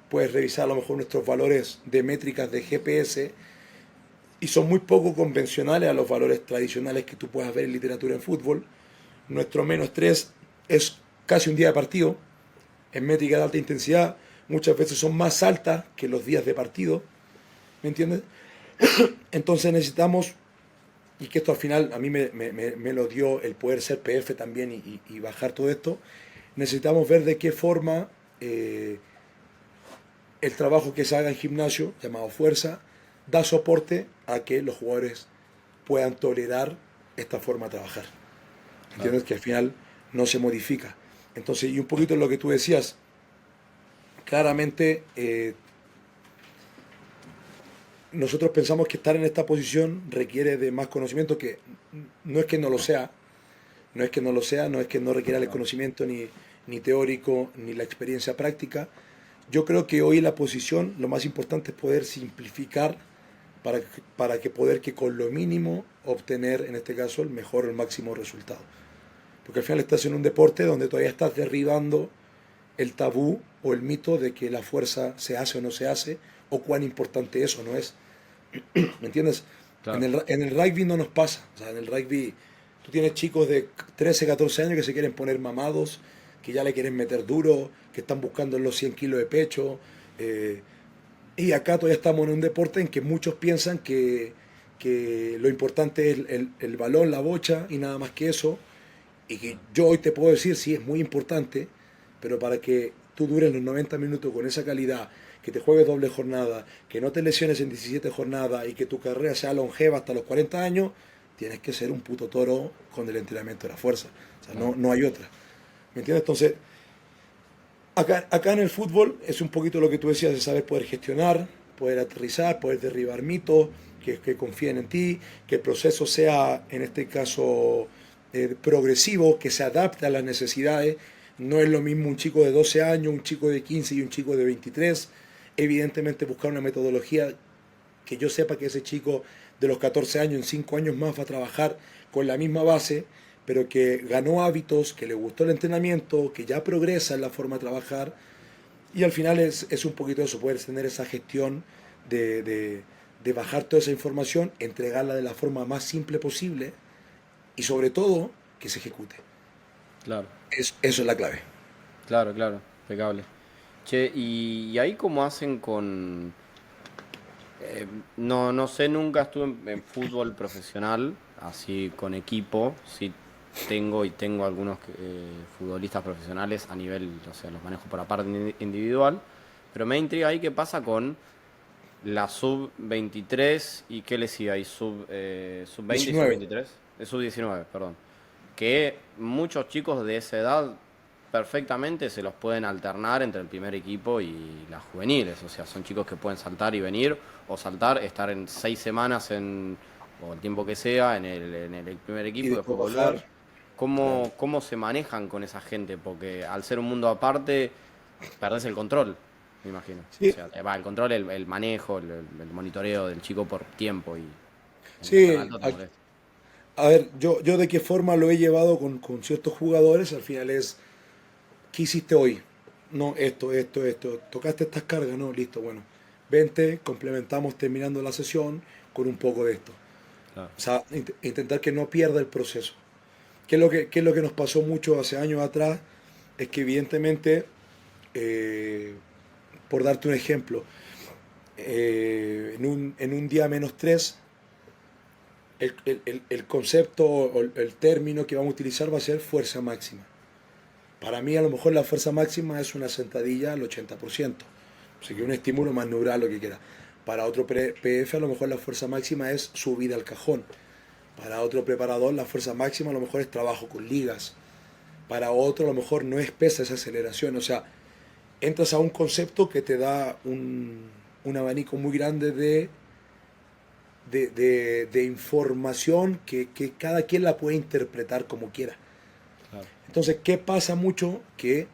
puedes revisar a lo mejor nuestros valores de métricas de GPS y son muy poco convencionales a los valores tradicionales que tú puedas ver en literatura en fútbol. Nuestro -3 es casi un día de partido, en métrica de alta intensidad, muchas veces son más altas que los días de partido, ¿me entiendes? Entonces necesitamos, y que esto al final a mí me lo dio el poder ser PF también y bajar todo esto, necesitamos ver de qué forma el trabajo que se haga en gimnasio, llamado fuerza, da soporte a que los jugadores puedan tolerar esta forma de trabajar. claro, ¿Entiendes? Que al final no se modifica. Entonces, y un poquito lo que tú decías, claramente nosotros pensamos que estar en esta posición requiere de más conocimiento, que no es que no lo sea, no es que no lo sea, no es que no requiera el claro, conocimiento ni teórico ni la experiencia práctica. Yo creo que hoy la posición, lo más importante es poder simplificar para que poder que con lo mínimo obtener, en este caso, el mejor o el máximo resultado. Porque al final estás en un deporte donde todavía estás derribando el tabú o el mito de que la fuerza se hace o no se hace, o cuán importante eso no es. ¿Me entiendes? claro, En el rugby no nos pasa. O sea, en el rugby tú tienes chicos de 13 14 años que se quieren poner mamados, que ya le quieren meter duro, que están buscando los 100 kilos de pecho. eh, y acá todavía estamos en un deporte en que muchos piensan que lo importante es el balón, la bocha y nada más que eso. Y que yo hoy te puedo decir, sí, es muy importante, pero para que tú dures los 90 minutos con esa calidad, que te juegues doble jornada, que no te lesiones en 17 jornadas y que tu carrera sea longeva hasta los 40 años, tienes que ser un puto toro con el entrenamiento de la fuerza. O sea, claro, no hay otra. ¿Me entiendes? Entonces, acá en el fútbol es un poquito lo que tú decías de saber poder gestionar, poder aterrizar, poder derribar mitos, que confíen en ti, que el proceso sea, en este caso, progresivo, que se adapte a las necesidades. No es lo mismo un chico de 12 años, un chico de 15 y un chico de 23. Evidentemente buscar una metodología que yo sepa que ese chico de los 14 años en 5 años más va a trabajar con la misma base, pero que ganó hábitos, que le gustó el entrenamiento, que ya progresa en la forma de trabajar. Y al final es un poquito eso, poder tener esa gestión de bajar toda esa información, entregarla de la forma más simple posible y sobre todo que se ejecute. claro, Eso es la clave. claro, claro, impecable. Che, ¿y ahí cómo hacen con... no sé, nunca estuve en fútbol profesional, así con equipo. Sí tengo algunos futbolistas profesionales a nivel, o sea, los manejo por aparte individual. Pero me intriga ahí qué pasa con la sub 23 y qué le sigue ahí, sub 20 y sub 19. 23 sub 19 perdón. que muchos chicos de esa edad perfectamente se los pueden alternar entre el primer equipo y las juveniles. O sea, son chicos que pueden saltar y venir, o saltar, estar en 6 semanas o el tiempo que sea en el primer Y equipo y después después volver. bajar, claro. ¿Cómo se manejan con esa gente? Porque al ser un mundo aparte, perdés el control, me imagino. O Sí, sea, va, el control, el manejo, el monitoreo del chico por tiempo y en sí, entrenamiento te molesta. a ver, yo de qué forma lo he llevado con ciertos jugadores, al final es, ¿qué hiciste hoy? No, esto. ¿Tocaste estas cargas? No, listo, bueno. Vente, complementamos terminando la sesión con un poco de esto. Claro. O sea, intentar que no pierda el proceso. ¿Qué es lo que nos pasó mucho hace años atrás? Es que evidentemente, eh, por darte un ejemplo, en un día -3, el concepto o el término que vamos a utilizar va a ser fuerza máxima. Para mí a lo mejor la fuerza máxima es una sentadilla al 80%. O sea que un estímulo más neural, lo que quiera. Para otro PF a lo mejor la fuerza máxima es subida al cajón. Para otro preparador la fuerza máxima a lo mejor es trabajo con ligas. Para otro a lo mejor no es pesa, esa aceleración. O sea, entras a un concepto que te da un abanico muy grande de información que cada quien la puede interpretar como quiera. Claro. Entonces, ¿qué pasa mucho? Que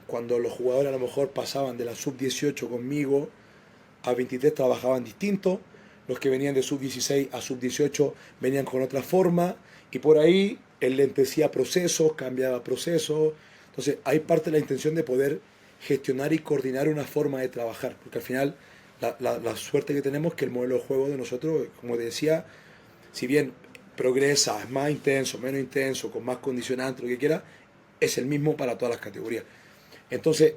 cuando los jugadores a lo mejor pasaban de la sub-18 conmigo a 23 trabajaban distinto, los que venían de sub-16 a sub-18 venían con otra forma, y por ahí él lentecía procesos, cambiaba procesos. Entonces, hay parte de la intención de poder gestionar y coordinar una forma de trabajar, porque al final la suerte que tenemos es que el modelo de juego de nosotros, como decía, si bien progresa, es más intenso, menos intenso, con más condicionantes, lo que quiera, es el mismo para todas las categorías. Entonces,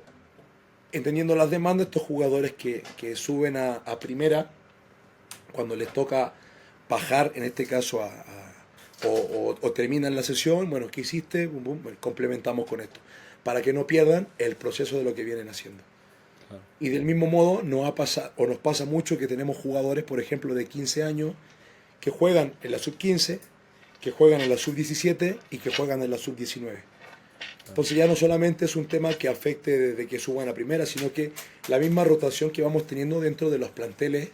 entendiendo las demandas, estos jugadores que suben a primera, cuando les toca bajar, en este caso, o terminan la sesión, bueno, ¿qué hiciste? Bum, bum, bueno, complementamos con esto, para que no pierdan el proceso de lo que vienen haciendo. Claro. Y del mismo modo, nos pasa mucho que tenemos jugadores, por ejemplo, de 15 años, que juegan en la sub-15, que juegan en la sub-17 y que juegan en la sub-19. Entonces ya no solamente es un tema que afecte desde que suban a primera, sino que la misma rotación que vamos teniendo dentro de los planteles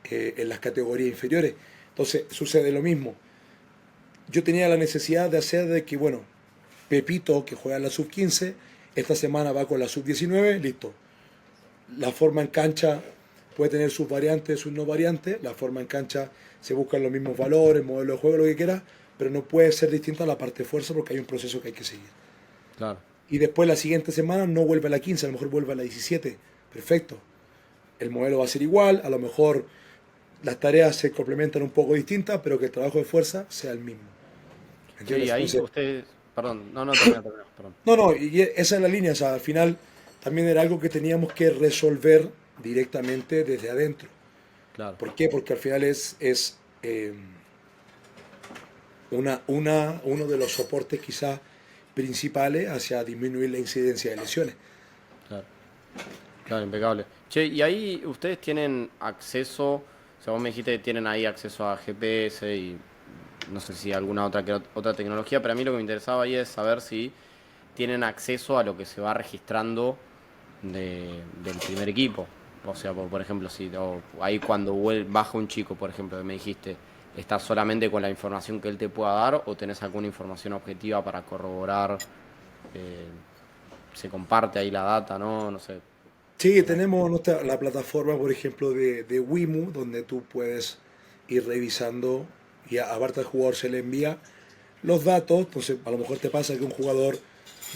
en las categorías inferiores. Entonces sucede lo mismo. Yo tenía la necesidad de hacer de que, bueno, Pepito, que juega en la sub-15, esta semana va con la sub-19, listo. La forma en cancha puede tener sus variantes, sus no variantes. La forma en cancha se buscan los mismos valores, modelo de juego, lo que quiera, pero no puede ser distinta a la parte de fuerza porque hay un proceso que hay que seguir. Claro. Y después la siguiente semana no vuelve a la 15, a lo mejor vuelve a la 17. Perfecto. El modelo va a ser igual, a lo mejor las tareas se complementan un poco distintas, pero que el trabajo de fuerza sea el mismo. Che, y ¿Entiendes? ahí Entonces, ustedes, perdón, no, perdón. no, no, y esa es la línea. O sea, al final también era algo que teníamos que resolver directamente desde adentro. Claro. ¿Por qué? Porque al final es uno de los soportes quizás principales hacia disminuir la incidencia de lesiones. Claro. Claro, impecable. Che, y ahí ustedes tienen acceso, o sea, vos me dijiste que tienen ahí acceso a GPS y no sé si alguna otra tecnología, pero a mí lo que me interesaba ahí es saber si tienen acceso a lo que se va registrando del primer equipo. O sea, por ejemplo, si ahí cuando baja un chico, por ejemplo, que me dijiste, ¿estás solamente con la información que él te pueda dar o tenés alguna información objetiva para corroborar? eh, ¿Se comparte ahí la data, no? No sé. Sí, ¿Cómo? tenemos la plataforma, por ejemplo, de Wimu, donde tú puedes ir revisando y aparte al jugador se le envía los datos. Entonces, a lo mejor te pasa que un jugador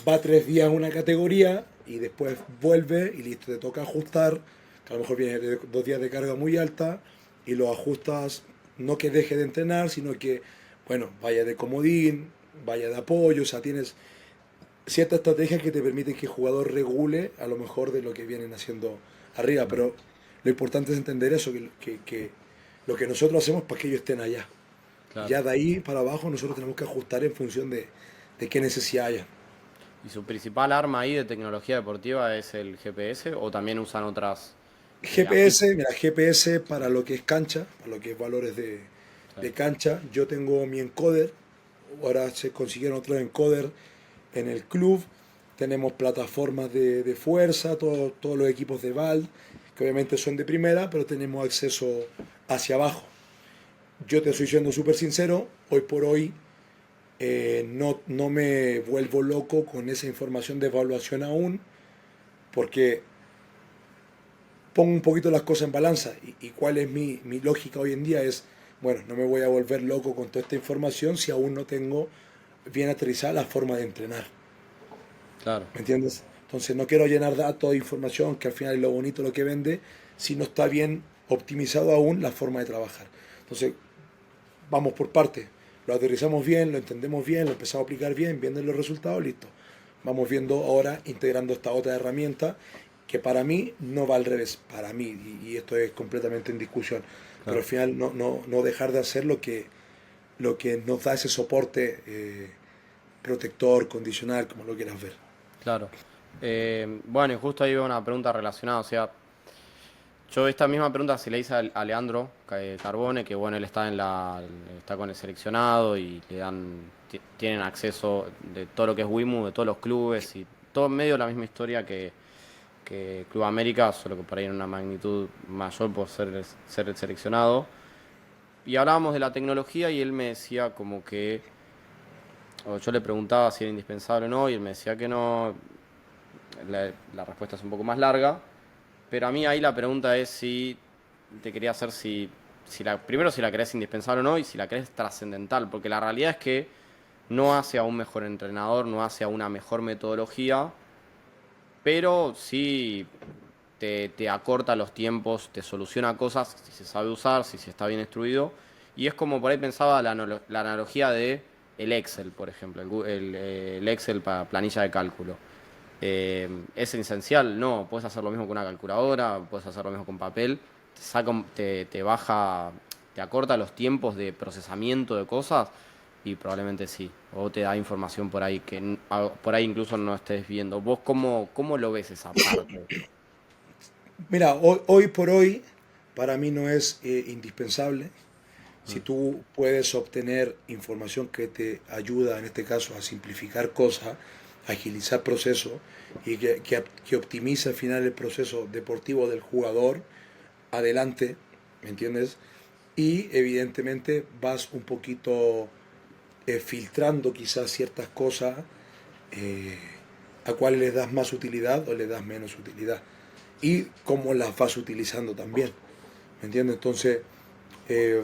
va 3 días a una categoría y después vuelve y listo, te toca ajustar, que a lo mejor viene de 2 días de carga muy alta y lo ajustas, no que deje de entrenar, sino que, bueno, vaya de comodín, vaya de apoyo, o sea, tienes ciertas estrategias que te permiten que el jugador regule a lo mejor de lo que vienen haciendo arriba, pero lo importante es entender eso, que lo que nosotros hacemos para que ellos estén allá. Y Claro. ya de ahí para abajo nosotros tenemos que ajustar en función de qué necesidad haya. ¿Y su principal arma ahí de tecnología deportiva es el GPS o también usan otras GPS, mira, GPS para lo que es cancha, para lo que es valores de Claro. cancha. Yo tengo mi encoder, ahora se consiguieron otros encoder en el club. Tenemos plataformas de fuerza, todos los equipos de VALD, que obviamente son de primera, pero tenemos acceso hacia abajo. Yo te estoy siendo súper sincero, hoy por hoy no me vuelvo loco con esa información de evaluación aún, porque pongo un poquito las cosas en balanza. Y cuál es mi lógica hoy en día es, bueno, no me voy a volver loco con toda esta información si aún no tengo bien aterrizada la forma de entrenar. Claro, ¿Me entiendes? Entonces no quiero llenar datos de información, que al final es lo bonito lo que vende, si no está bien optimizado aún la forma de trabajar. Entonces, vamos por partes. Lo aterrizamos bien, lo entendemos bien, lo empezamos a aplicar bien, viendo los resultados, listo. Vamos viendo ahora, integrando esta otra herramienta, que para mí no va al revés, para mí, y esto es completamente en discusión, pero al claro, final no dejar de hacer lo que nos da ese soporte protector, condicional, como lo quieras ver. claro. Bueno, y justo ahí veo una pregunta relacionada, o sea, yo esta misma pregunta se le hice a Leandro Carbone, que bueno, él está está con el seleccionado y le dan, tienen acceso de todo lo que es WIMU, de todos los clubes y todo en medio de la misma historia que Club América, solo que por ahí en una magnitud mayor por ser el seleccionado. Y hablábamos de la tecnología y él me decía como que, o yo le preguntaba si era indispensable o no, y él me decía que no. La respuesta es un poco más larga, pero a mí ahí la pregunta es si te quería hacer primero si la crees indispensable o no y si la crees trascendental, porque la realidad es que no hace a un mejor entrenador, no hace a una mejor metodología, pero sí te acorta los tiempos, te soluciona cosas si se sabe usar, si se está bien instruido. Y es como por ahí pensaba la analogía de el Excel, por ejemplo, el Excel para planilla de cálculo. ¿Es esencial? No, puedes hacer lo mismo con una calculadora, puedes hacer lo mismo con papel, te baja, te acorta los tiempos de procesamiento de cosas y probablemente sí, o te da información por ahí que por ahí incluso no estés viendo. ¿Vos cómo lo ves esa parte? Mira, hoy por hoy para mí no es indispensable. Si Mm, tú puedes obtener información que te ayuda, en este caso, a simplificar cosas, agilizar procesos y que optimiza al final el proceso deportivo del jugador, adelante, ¿me entiendes? Y evidentemente vas un poquito filtrando quizás ciertas cosas eh, a cuáles le das más utilidad o le das menos utilidad y cómo las vas utilizando también, ¿me entiendes? Entonces, eh,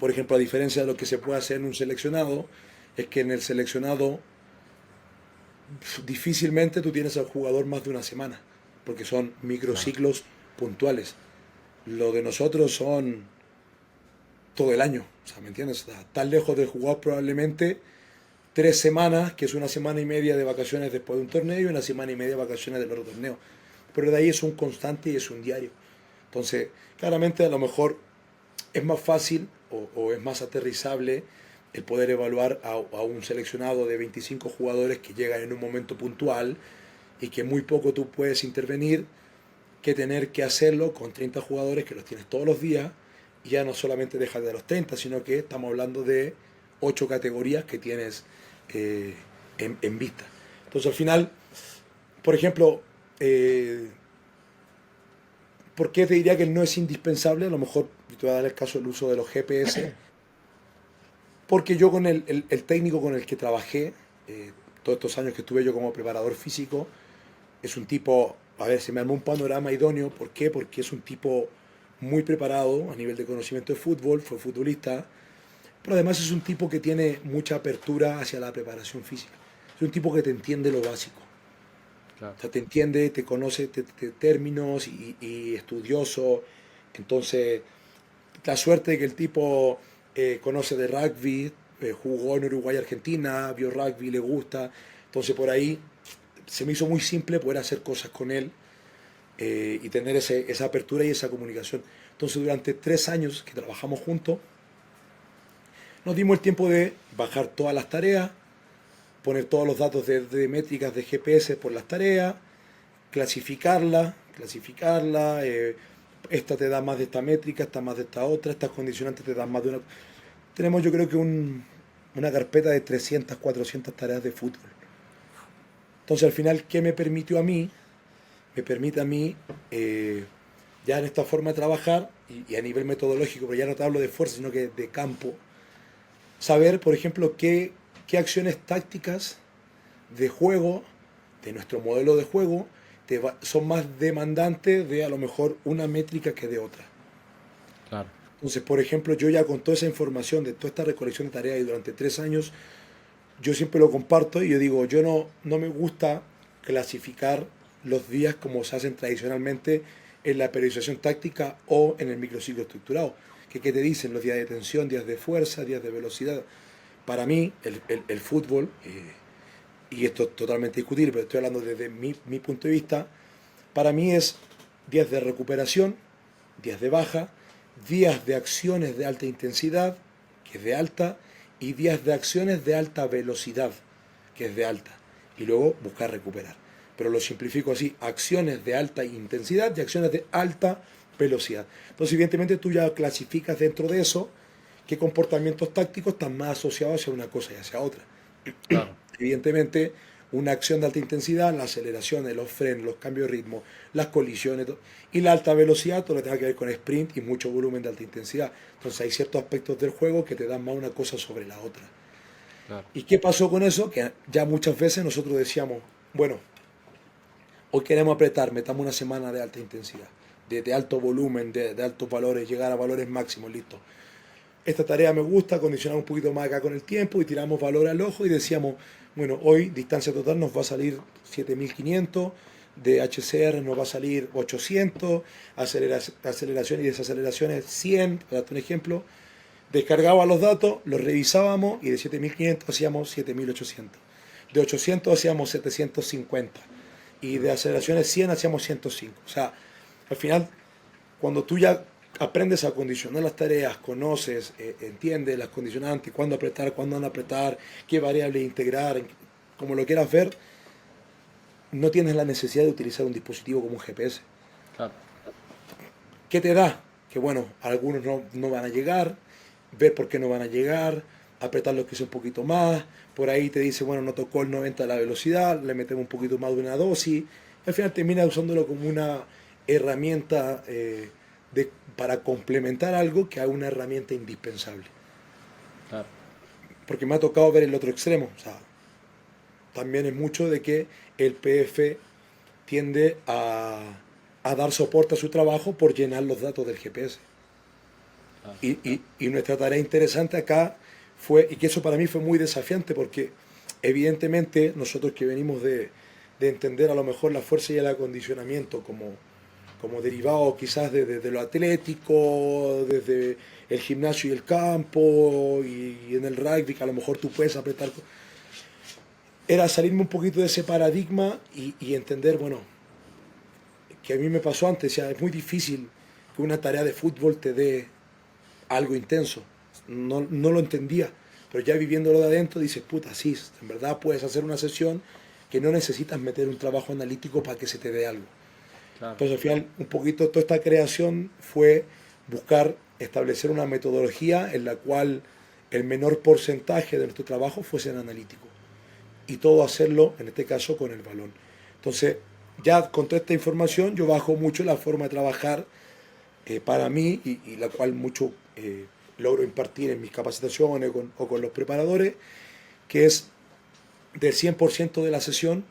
por ejemplo, a diferencia de lo que se puede hacer en un seleccionado, es que en el seleccionado difícilmente tú tienes al jugador más de una semana, porque son claro, microciclos puntuales. Lo de nosotros son todo el año, o sea, ¿me entiendes? Está tan lejos del jugador probablemente 3 semanas, que es una semana y media de vacaciones después de un torneo y una semana y media de vacaciones del otro torneo. Pero de ahí es un constante y es un diario. Entonces, claramente a lo mejor es más fácil o es más aterrizable el poder evaluar a un seleccionado de 25 jugadores que llegan en un momento puntual y que muy poco tú puedes intervenir que tener que hacerlo con 30 jugadores que los tienes todos los días y ya no solamente dejas de los 30, sino que estamos hablando de 8 categorías que tienes en vista. Entonces al final, por ejemplo, ¿por qué te diría que no es indispensable? A lo mejor te voy a dar el caso del uso de los GPS, porque yo con el técnico con el que trabajé, todos estos años que estuve yo como preparador físico, es un tipo, a ver, se me armó un panorama idóneo. ¿Por qué? Porque es un tipo muy preparado a nivel de conocimiento de fútbol, fue futbolista, pero además es un tipo que tiene mucha apertura hacia la preparación física. Es un tipo que te entiende lo básico. claro. O sea, te entiende, te conoce términos y estudioso. Entonces, la suerte de que el tipo conoce de rugby, jugó en Uruguay, Argentina, vio rugby, le gusta. Entonces, por ahí se me hizo muy simple poder hacer cosas con él y tener esa apertura y esa comunicación. Entonces, durante 3 años que trabajamos juntos, nos dimos el tiempo de bajar todas las tareas, poner todos los datos de métricas de GPS por las tareas, clasificarla, esta te da más de esta métrica, esta más de esta otra, estas condicionantes te dan más de una. Tenemos yo creo que una carpeta de 300, 400 tareas de fútbol. Entonces al final, ¿qué me permitió a mí? Me permite a mí, ya en esta forma de trabajar, y a nivel metodológico, pero ya no te hablo de fuerza, sino que de campo, saber, por ejemplo, qué acciones tácticas de juego, de nuestro modelo de juego, son más demandantes de a lo mejor una métrica que de otra. Claro, Entonces, por ejemplo, yo ya con toda esa información de toda esta recolección de tareas y durante 3 años, yo siempre lo comparto y yo digo, yo no me gusta clasificar los días como se hacen tradicionalmente en la periodización táctica o en el microciclo estructurado. ¿Qué te dicen? Los días de tensión, días de fuerza, días de velocidad. Para mí, el fútbol, y esto es totalmente discutible, pero estoy hablando desde mi punto de vista, para mí es días de recuperación, días de baja, días de acciones de alta intensidad, que es de alta, y días de acciones de alta velocidad, que es de alta, y luego buscar recuperar. Pero lo simplifico así, acciones de alta intensidad y acciones de alta velocidad. Entonces, evidentemente, tú ya clasificas dentro de eso qué comportamientos tácticos están más asociados hacia una cosa y hacia otra. claro, Evidentemente, una acción de alta intensidad, las aceleraciones, los frenos, los cambios de ritmo, las colisiones, y la alta velocidad, todo lo que tenga que ver con sprint y mucho volumen de alta intensidad. Entonces hay ciertos aspectos del juego que te dan más una cosa sobre la otra. claro. ¿Y qué pasó con eso? Que ya muchas veces nosotros decíamos, bueno, hoy queremos apretar, metamos una semana de alta intensidad, de alto volumen, de altos valores, llegar a valores máximos, listo. Esta tarea me gusta, condicionamos un poquito más acá con el tiempo y tiramos valor al ojo y decíamos, bueno, hoy distancia total nos va a salir 7500, de HCR nos va a salir 800, aceleración y desaceleraciones 100, para darte un ejemplo. Descargaba los datos, los revisábamos y de 7500 hacíamos 7800. De 800 hacíamos 750 y de aceleraciones 100 hacíamos 105. O sea, al final, cuando tú ya aprendes a condicionar las tareas, conoces, entiendes las condicionantes, cuándo apretar, cuándo no apretar, qué variable integrar, como lo quieras ver, no tienes la necesidad de utilizar un dispositivo como un GPS. Claro. ¿Qué te da? Que bueno, algunos no van a llegar, ver por qué no van a llegar, apretar los que son un poquito más, por ahí te dice, bueno, no tocó el 90 de la velocidad, le metemos un poquito más de una dosis, al final termina usándolo como una herramienta para complementar algo que es una herramienta indispensable. Claro. Porque me ha tocado ver el otro extremo, o sea, también es mucho de que el PF tiende a dar soporte a su trabajo por llenar los datos del GPS. Claro. Y nuestra tarea interesante acá fue, y que eso para mí fue muy desafiante, porque evidentemente nosotros que venimos de entender a lo mejor la fuerza y el acondicionamiento como derivado quizás de lo atlético, desde el gimnasio y el campo, y en el rugby, que a lo mejor tú puedes apretar, era salirme un poquito de ese paradigma y entender, bueno, que a mí me pasó antes, ya es muy difícil que una tarea de fútbol te dé algo intenso. No lo entendía, pero ya viviéndolo de adentro dices, puta, sí, en verdad puedes hacer una sesión que no necesitas meter un trabajo analítico para que se te dé algo. Claro. Entonces al final un poquito toda esta creación fue buscar establecer una metodología en la cual el menor porcentaje de nuestro trabajo fuese en analítico y todo hacerlo en este caso con el balón. Entonces ya con toda esta información yo bajo mucho la forma de trabajar para mí y la cual mucho logro impartir en mis capacitaciones o con los preparadores, que es del 100% de la sesión,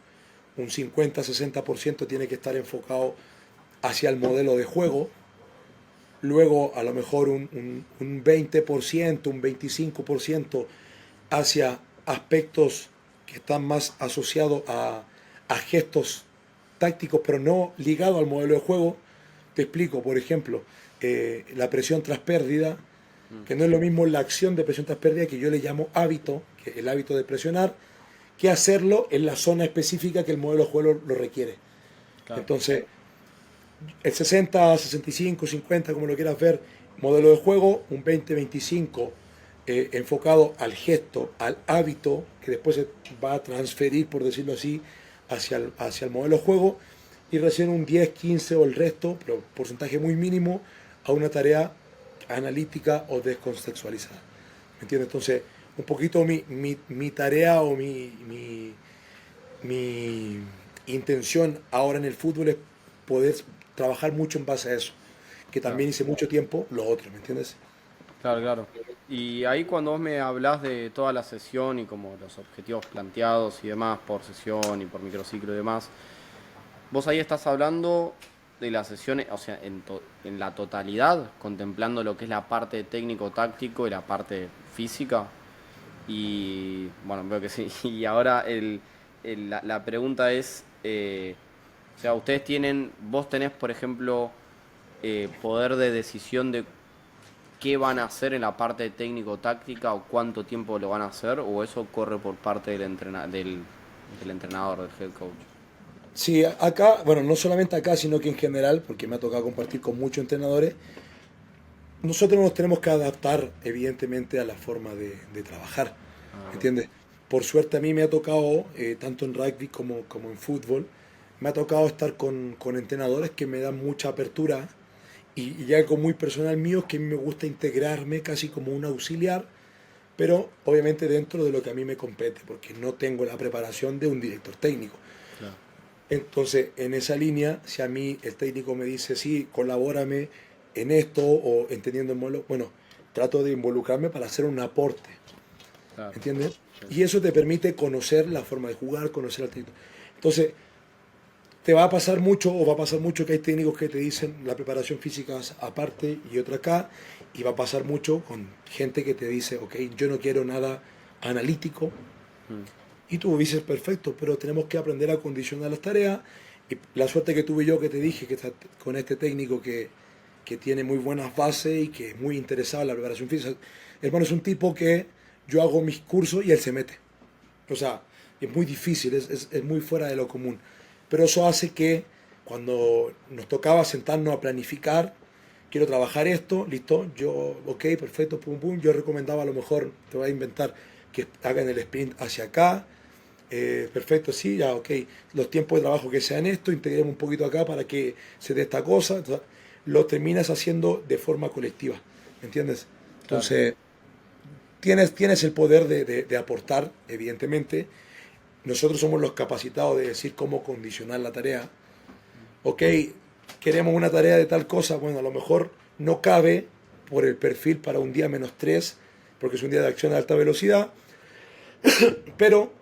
un 50-60% tiene que estar enfocado hacia el modelo de juego, luego a lo mejor un 20%, un 25% hacia aspectos que están más asociados a gestos tácticos, pero no ligados al modelo de juego. Te explico, por ejemplo, la presión tras pérdida, que no es lo mismo la acción de presión tras pérdida, que yo le llamo hábito, que el hábito de presionar, que hacerlo en la zona específica que el modelo de juego lo requiere. Claro. Entonces, el 60, 65, 50, como lo quieras ver, modelo de juego, un 20-25 enfocado al gesto, al hábito, que después se va a transferir, por decirlo así, hacia el modelo de juego, y recién un 10, 15 o el resto, pero porcentaje muy mínimo, a una tarea analítica o descontextualizada. ¿Me entiendes? Entonces, un poquito mi tarea o mi intención ahora en el fútbol es poder trabajar mucho en base a eso, que Claro, también hice mucho tiempo lo otro, ¿me entiendes? claro, claro. Y ahí cuando vos me hablás de toda la sesión y como los objetivos planteados y demás por sesión y por microciclo y demás, vos ahí estás hablando de las sesiones, o sea, en la totalidad, contemplando lo que es la parte técnico-táctico y la parte física. Y bueno, veo que sí. Y ahora la pregunta es, o sea, vos tenés, por ejemplo, poder de decisión de qué van a hacer en la parte técnico-táctica o cuánto tiempo lo van a hacer, o eso corre por parte del entrenador, del head coach. Sí, acá, bueno, no solamente acá, sino que en general, porque me ha tocado compartir con muchos entrenadores, nosotros nos tenemos que adaptar, evidentemente, a la forma de trabajar, Ah, ¿entiendes? Por suerte a mí me ha tocado, tanto en rugby como en fútbol, me ha tocado estar con entrenadores que me dan mucha apertura y algo muy personal mío es que a mí me gusta integrarme casi como un auxiliar, pero obviamente dentro de lo que a mí me compete, porque no tengo la preparación de un director técnico. claro, Entonces, en esa línea, si a mí el técnico me dice, sí, colabórame en esto o entendiendo el modelo, bueno, trato de involucrarme para hacer un aporte, claro. ¿entiendes? Sí, Y eso te permite conocer la forma de jugar, conocer al técnico. Entonces, te va a pasar mucho o va a pasar mucho que hay técnicos que te dicen la preparación física es aparte y otra acá, y va a pasar mucho con gente que te dice, ok, yo no quiero nada analítico, mm, y tú dices, perfecto, pero tenemos que aprender a condicionar las tareas. Y la suerte que tuve yo, que te dije, que está con este técnico que tiene muy buenas bases y que es muy interesado en la preparación física. Hermano, es un tipo que yo hago mis cursos y él se mete. O sea, es muy difícil, es muy fuera de lo común. Pero eso hace que cuando nos tocaba sentarnos a planificar, quiero trabajar esto, listo, yo, ok, perfecto, pum, pum, yo recomendaba a lo mejor, te voy a inventar, que hagan el sprint hacia acá, perfecto, sí, ya, ok. Los tiempos de trabajo que sean esto, integremos un poquito acá para que se dé esta cosa. Entonces, lo terminas haciendo de forma colectiva, ¿me entiendes? claro, Entonces, tienes el poder de aportar, evidentemente. Nosotros somos los capacitados de decir cómo condicionar la tarea. Ok, queremos una tarea de tal cosa, bueno, a lo mejor no cabe por el perfil para un día -3, porque es un día de acción a alta velocidad, pero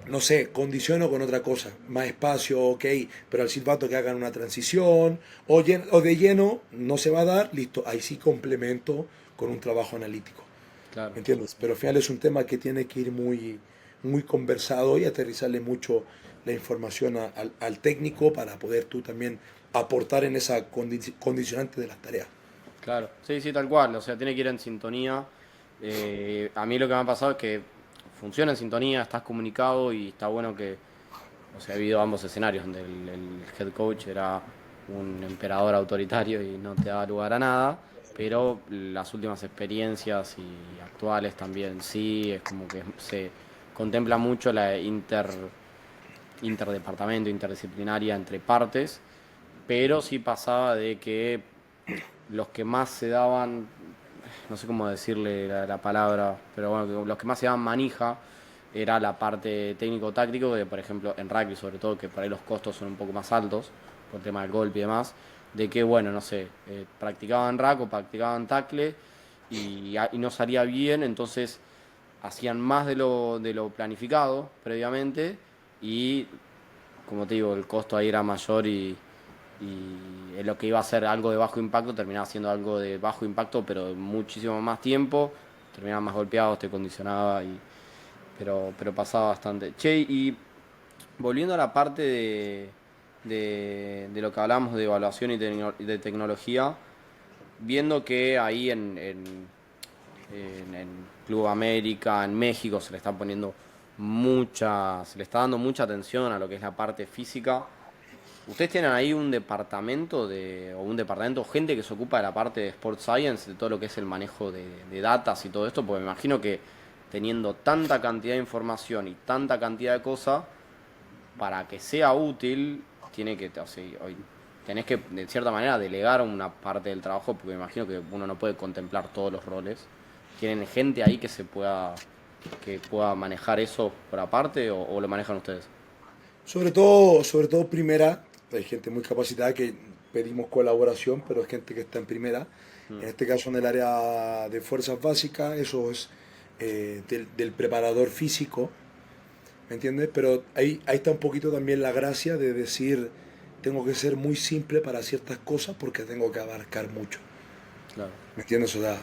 no sé, condiciono con otra cosa, más espacio, ok, pero al silbato que hagan una transición, o de lleno no se va a dar, listo, ahí sí complemento con un trabajo analítico, claro. ¿me entiendes? Pero al final es un tema que tiene que ir muy conversado y aterrizarle mucho la información al técnico para poder tú también aportar en esa condicionante de las tareas. Claro, sí, sí, tal cual, o sea, tiene que ir en sintonía. A mí lo que me ha pasado es que funciona en sintonía, estás comunicado y está bueno que, o sea, ha habido ambos escenarios, donde el head coach era un emperador autoritario y no te daba lugar a nada, pero las últimas experiencias y actuales también sí, es como que se contempla mucho la interdepartamento, interdisciplinaria entre partes, pero sí pasaba de que los que más se daban, no sé cómo decirle la palabra, pero bueno, los que más se daban manija era la parte técnico-táctico, que por ejemplo en rugby sobre todo, que por ahí los costos son un poco más altos, por el tema del golpe y demás, de que bueno, no sé, practicaban rack o practicaban tackle y no salía bien, entonces hacían más de lo planificado previamente y como te digo, el costo ahí era mayor y lo que iba a ser algo de bajo impacto terminaba siendo algo de bajo impacto, pero muchísimo más tiempo, terminaba más golpeado, te condicionaba, pero pasaba bastante. Che, y volviendo a la parte de lo que hablamos de evaluación y de tecnología, viendo que ahí en Club América, en México, se le está dando mucha atención a lo que es la parte física. ¿Ustedes tienen ahí un departamento o un departamento, gente que se ocupa de la parte de Sport Science, de todo lo que es el manejo de datas y todo esto? Porque me imagino que teniendo tanta cantidad de información y tanta cantidad de cosas, para que sea útil, o sea, tenés que, de cierta manera, delegar una parte del trabajo, porque me imagino que uno no puede contemplar todos los roles. Tienen gente ahí que se pueda que pueda manejar eso por aparte o lo manejan ustedes? Sobre todo primera, hay gente muy capacitada que pedimos colaboración, pero es gente que está en primera. Mm, En este caso en el área de fuerzas básicas, eso es del preparador físico, ¿me entiendes? Pero ahí está un poquito también la gracia de decir, tengo que ser muy simple para ciertas cosas porque tengo que abarcar mucho, claro, ¿me entiendes? O sea,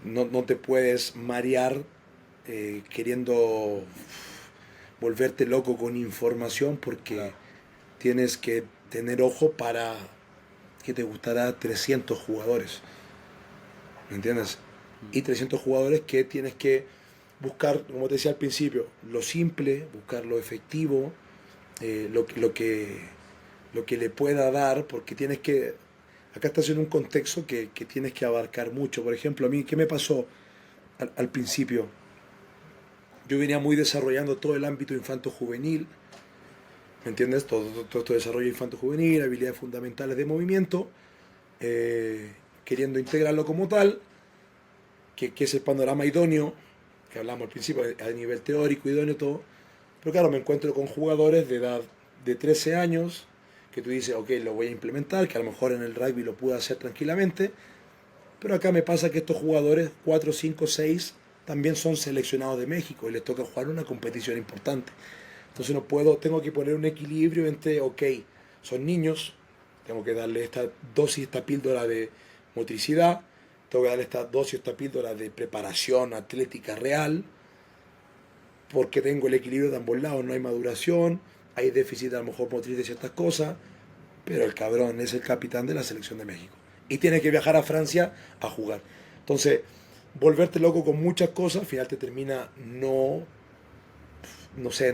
no te puedes marear queriendo volverte loco con información porque claro. tienes que tener ojo para que te gustará 300 jugadores, ¿me entiendes? Mm, Y 300 jugadores que tienes que buscar, como te decía al principio, lo simple, buscar lo efectivo, lo que le pueda dar, porque tienes que, acá estás en un contexto que tienes que abarcar mucho. Por ejemplo, a mí, ¿qué me pasó al principio? Yo venía muy desarrollando todo el ámbito infanto-juvenil, ¿me entiendes? Todo este desarrollo infanto-juvenil, habilidades fundamentales de movimiento, queriendo integrarlo como tal, que es el panorama idóneo, que hablamos al principio, a nivel teórico, idóneo, todo. Pero claro, me encuentro con jugadores de edad de 13 años, que tú dices, ok, lo voy a implementar, que a lo mejor en el rugby lo puedo hacer tranquilamente, pero acá me pasa que estos jugadores, 4 5 6 también son seleccionados de México y les toca jugar una competición importante. Entonces no puedo, tengo que poner un equilibrio entre, ok, son niños, tengo que darle esta dosis, esta píldora de motricidad, tengo que darle esta dosis, esta píldora de preparación atlética real, porque tengo el equilibrio de ambos lados, no hay maduración, hay déficit a lo mejor motriz de ciertas cosas, pero el cabrón es el capitán de la selección de México y tiene que viajar a Francia a jugar. Entonces, volverte loco con muchas cosas, al final te termina no sé,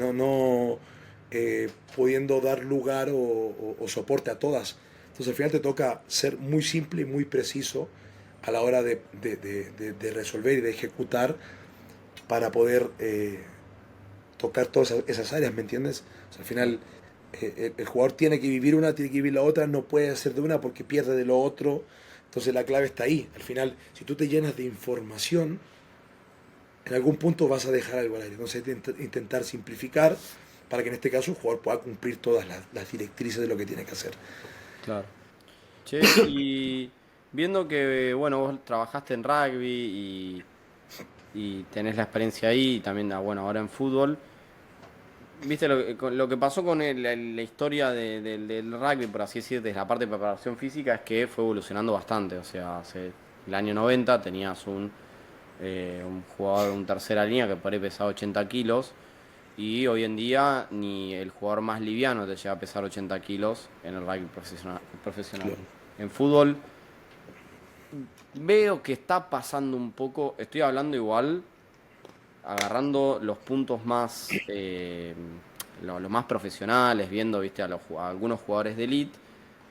pudiendo dar lugar o soporte a todas. Entonces al final te toca ser muy simple y muy preciso a la hora de resolver y de ejecutar para poder tocar todas esas áreas, ¿me entiendes? O sea, al claro. final el jugador tiene que vivir una, tiene que vivir la otra, no puede hacer de una porque pierde de lo otro. Entonces la clave está ahí. Al final, si tú te llenas de información, en algún punto vas a dejar algo al aire. Entonces intentar simplificar para que en este caso el jugador pueda cumplir todas las directrices de lo que tiene que hacer. Claro. Che, y viendo que, bueno, vos trabajaste en rugby y tenés la experiencia ahí, y también, bueno, ahora en fútbol, viste lo que pasó con la historia del rugby, por así decir, desde la parte de preparación física, es que fue evolucionando bastante. O sea, hace el año 90 tenías un jugador, un tercera línea que por ahí pesaba 80 kilos. Y hoy en día ni el jugador más liviano te llega a pesar 80 kilos en el rugby profesional. Claro. En fútbol veo que está pasando un poco, estoy hablando igual, agarrando los puntos más, los más profesionales, viendo, viste, a algunos jugadores de elite,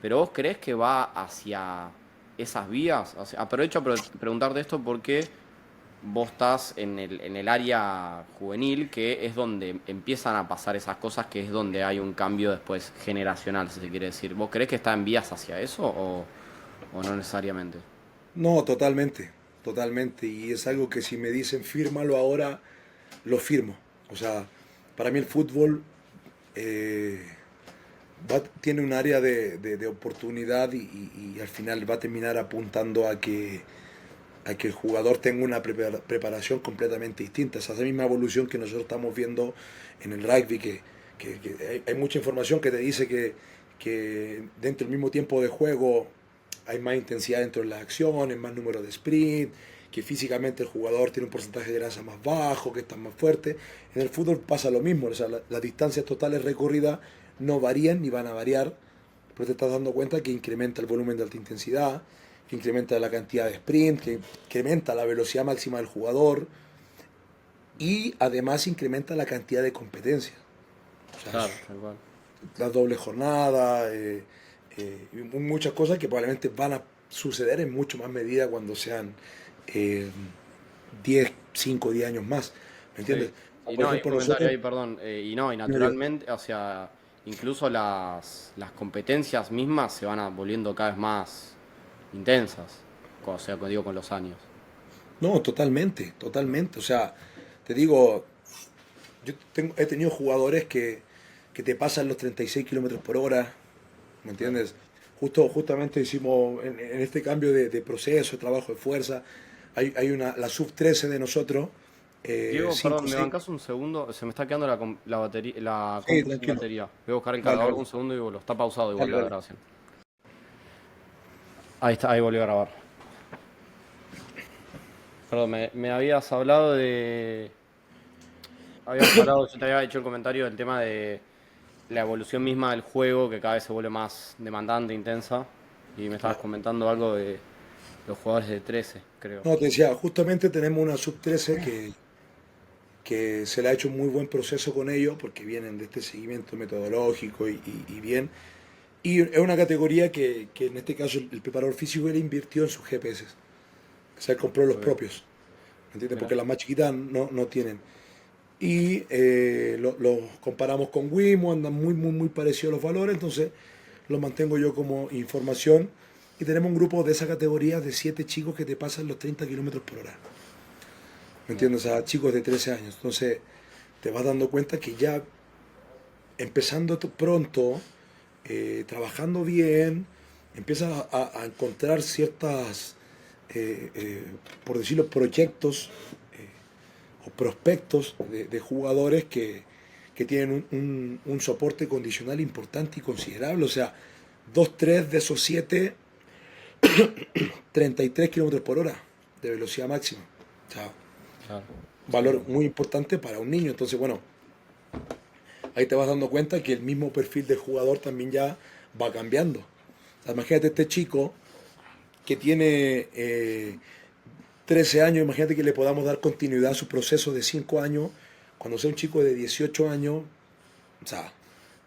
pero vos creés que va hacia esas vías. O sea, aprovecho a preguntarte esto porque vos estás en el área juvenil, que es donde empiezan a pasar esas cosas, que es donde hay un cambio después generacional, si se quiere decir. ¿Vos creés que está en vías hacia eso o no necesariamente? No, totalmente, totalmente. Y es algo que si me dicen fírmalo ahora, lo firmo. O sea, para mí el fútbol eh, tiene un área de oportunidad y al final va a terminar apuntando a que el jugador tenga una preparación completamente distinta. Esa misma evolución que nosotros estamos viendo en el rugby, que hay mucha información que te dice que dentro del mismo tiempo de juego hay más intensidad dentro de las acciones, más número de sprint, que físicamente el jugador tiene un porcentaje de grasa más bajo, que está más fuerte. En el fútbol pasa lo mismo, o sea, las distancias totales recorridas no varían ni van a variar, pero te estás dando cuenta que incrementa el volumen de alta intensidad, que incrementa la cantidad de sprint, que incrementa la velocidad máxima del jugador y además incrementa la cantidad de competencia. O sea, Claro, tal cual. la doble jornada, muchas cosas que probablemente van a suceder en mucho más medida cuando sean eh, 10, 5, 10 años más. ¿Me entiendes? Sí. Y Por no, hay un ejemplo, comentario nosotros... ahí, perdón. Y no, y No, yo, naturalmente, o sea, incluso las competencias mismas se van volviendo cada vez más intensas. O sea, digo, con los años. no, totalmente, totalmente. O sea, te digo, he tenido jugadores que te pasan los 36 kilómetros por hora, ¿me Claro. entiendes? Justamente hicimos en este cambio de proceso, de trabajo de fuerza, la sub-13 de nosotros, Diego, 5 perdón, ¿me 6. bancás un segundo? Se me está quedando la batería, la Sí, compu sin tranquilo. batería. Voy a buscar el Dale, cargador dale, un segundo y vuelvo. Está pausado igual dale, la dale. grabación. Ahí está, ahí volvió a grabar. Perdón, me habías hablado de... Habíamos hablado, yo te había hecho el comentario del tema de la evolución misma del juego, que cada vez se vuelve más demandante, intensa. Y me estabas Claro. comentando algo de los jugadores de 13, creo. No, te decía, justamente tenemos una sub-13 que se le ha hecho un muy buen proceso con ellos porque vienen de este seguimiento metodológico y bien. Y es una categoría que en este caso el preparador físico él invirtió en sus GPS. O sea, él compró los Ok, propios. ¿Me entiendes? mira. Porque las más chiquitas no tienen. Y los comparamos con Wimo, andan muy parecidos los valores, entonces los mantengo yo como información. Y tenemos un grupo de esa categoría de 7 chicos que te pasan los 30 kilómetros por hora. ¿Me Mira. entiendes? O sea, chicos de 13 años. Entonces te vas dando cuenta que ya empezando pronto, trabajando bien, empiezas a encontrar ciertas, por decirlo, proyectos o prospectos de jugadores que tienen un soporte condicional importante y considerable. O sea, 2 3 de esos 7 33 kilómetros por hora de velocidad máxima. O sea, Claro. Sí, valor muy importante para un niño. Entonces, bueno, ahí te vas dando cuenta que el mismo perfil de jugador también ya va cambiando. O sea, imagínate este chico que tiene 13 años, imagínate que le podamos dar continuidad a su proceso de 5 años, cuando sea un chico de 18 años, o sea,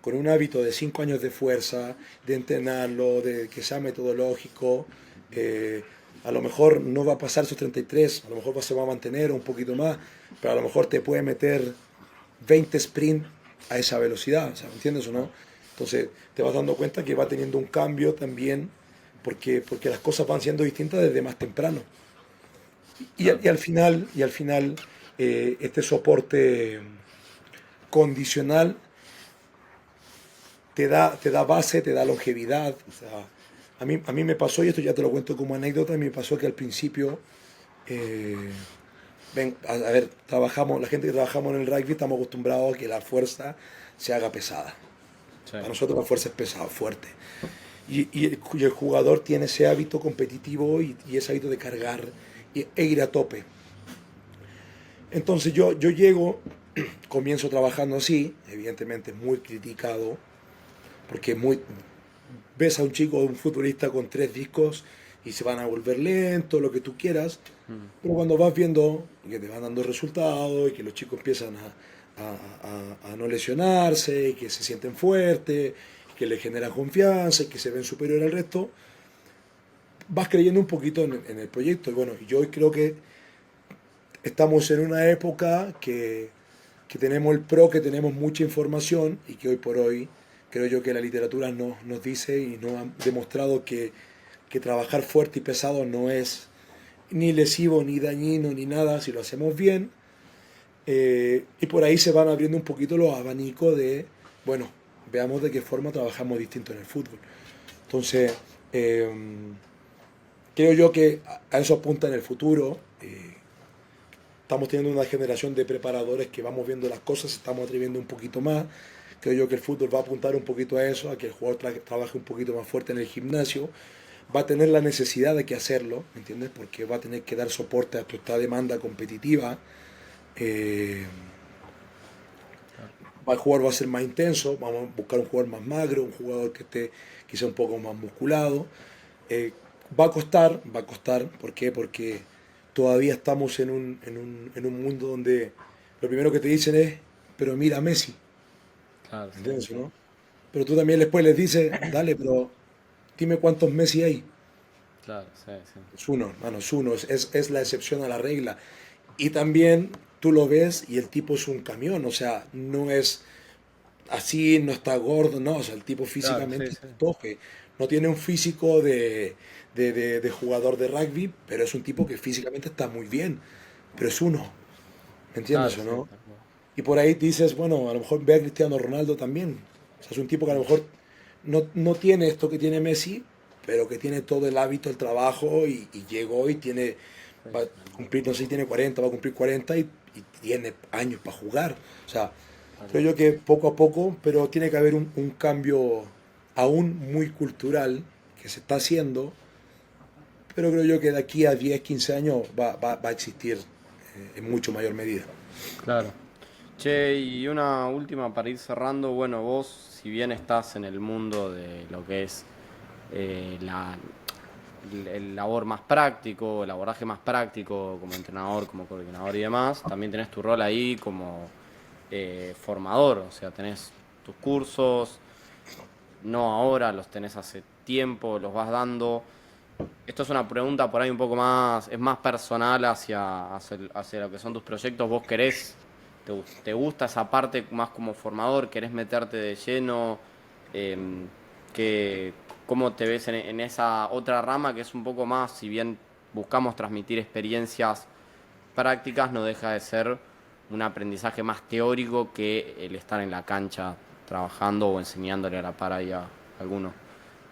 con un hábito de 5 años de fuerza, de entrenarlo, de que sea metodológico, a lo mejor no va a pasar sus 33, a lo mejor se va a mantener un poquito más, pero a lo mejor te puede meter 20 sprint a esa velocidad, o sea, ¿me entiendes o no? Entonces te vas dando cuenta que va teniendo un cambio también porque las cosas van siendo distintas desde más temprano. claro. Y al final este soporte condicional te da base, te da longevidad. O sea, a mí me pasó, y esto ya te lo cuento como anécdota, me pasó que al principio, eh, a ver, trabajamos, la gente que trabajamos en el rugby estamos acostumbrados a que la fuerza se haga pesada. Sí, Para nosotros la fuerza es pesada, fuerte. Y el jugador tiene ese hábito competitivo y ese hábito de cargar e ir a tope. Entonces yo llego, comienzo trabajando así, evidentemente muy criticado, porque ves a un chico, un futbolista con 3 discos y se van a volver lentos, lo que tú quieras, pero cuando vas viendo que te van dando resultados y que los chicos empiezan a no lesionarse, y que se sienten fuertes, que les genera confianza y que se ven superior al resto, vas creyendo un poquito en el proyecto. Y bueno, yo creo que estamos en una época que tenemos el pro, que tenemos mucha información y que hoy por hoy creo yo que la literatura nos dice y nos ha demostrado que trabajar fuerte y pesado no es ni lesivo, ni dañino, ni nada, si lo hacemos bien. Y por ahí se van abriendo un poquito los abanicos de, bueno, veamos de qué forma trabajamos distinto en el fútbol. Entonces, eh, creo yo que a eso apunta en el futuro. Estamos teniendo una generación de preparadores que vamos viendo las cosas, estamos atreviendo un poquito más. Creo yo que el fútbol va a apuntar un poquito a eso, a que el jugador trabaje un poquito más fuerte en el gimnasio. Va a tener la necesidad de que hacerlo, ¿me entiendes? Porque va a tener que dar soporte a toda esta demanda competitiva. Eh, claro. el jugador va a ser más intenso, vamos a buscar un jugador más magro, un jugador que esté quizá un poco más musculado. Eh, va a costar, ¿por qué? Porque todavía estamos en un mundo donde lo primero que te dicen es, pero mira a Messi, Claro, sí, ¿entiendes, sí. no? Pero tú también después les dices, dale, pero dime cuántos Messi hay. Claro, sí, sí. Es uno, hermano, es uno, es la excepción a la regla. Y también tú lo ves y el tipo es un camión, o sea, no es así, no está gordo, no, o sea, el tipo Claro, sí, físicamente es sí. un toque. No tiene un físico de jugador de rugby, pero es un tipo que físicamente está muy bien, pero es uno. ¿Me entiendes Claro, o sí, no? tal cual. Y por ahí dices, bueno, a lo mejor ve a Cristiano Ronaldo también. O sea, es un tipo que a lo mejor no tiene esto que tiene Messi, pero que tiene todo el hábito, el trabajo y llegó y tiene, Sí, va a cumplir, no sé si tiene 40, va a cumplir 40 y tiene años para jugar. O sea, tal creo cual. yo que poco a poco, pero tiene que haber un cambio aún muy cultural que se está haciendo, pero creo yo que de aquí a 10 15 años va a existir en mucho mayor medida. Claro. Che, y una última para ir cerrando. Bueno, vos, si bien estás en el mundo de lo que es el labor más práctico, el abordaje más práctico como entrenador, como coordinador y demás, también tenés tu rol ahí como formador, o sea, tenés tus cursos, no ahora, los tenés hace tiempo, los vas dando. Esto es una pregunta por ahí un poco más, es más personal hacia lo que son tus proyectos. ¿Vos querés, te gusta esa parte más como formador? ¿Querés meterte de lleno? Em, que, ¿Cómo te ves en esa otra rama que es un poco más, si bien buscamos transmitir experiencias prácticas, no deja de ser un aprendizaje más teórico que el estar en la cancha trabajando o enseñándole a la par ahí a alguno?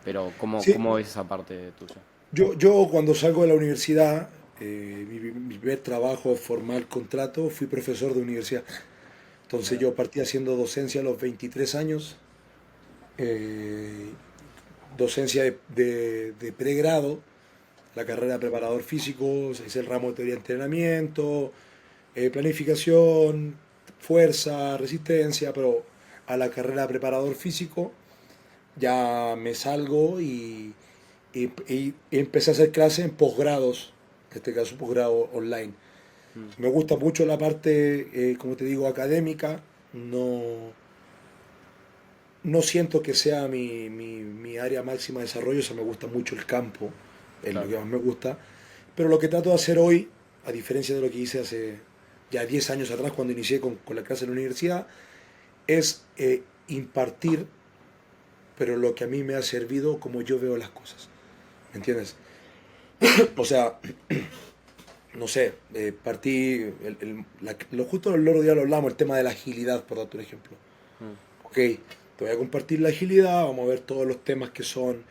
Pero Sí, ¿cómo ves esa parte tuya? yo cuando salgo de la universidad, mi primer trabajo formal contrato, fui profesor de universidad. Entonces Mira. yo partí haciendo docencia a los 23 años, eh, docencia de pregrado, la carrera de preparador físico, es el ramo de teoría de entrenamiento, planificación, fuerza, resistencia, pero a la carrera de preparador físico ya me salgo y empecé a hacer clases en posgrados, en este caso posgrado online. Mm, Me gusta mucho la parte, como te digo, académica. No siento que sea mi área máxima de desarrollo, o sea, me gusta mucho el campo, es lo claro, que más me gusta. Pero lo que trato de hacer hoy, a diferencia de lo que hice hace ya 10 años atrás, cuando inicié con la clase en la universidad, es impartir, pero lo que a mí me ha servido como yo veo las cosas. ¿Me entiendes? O sea, no sé, partí, lo justo el otro día lo hablamos, el tema de la agilidad, por darte un ejemplo. mm, Ok, te voy a compartir la agilidad, vamos a ver todos los temas que son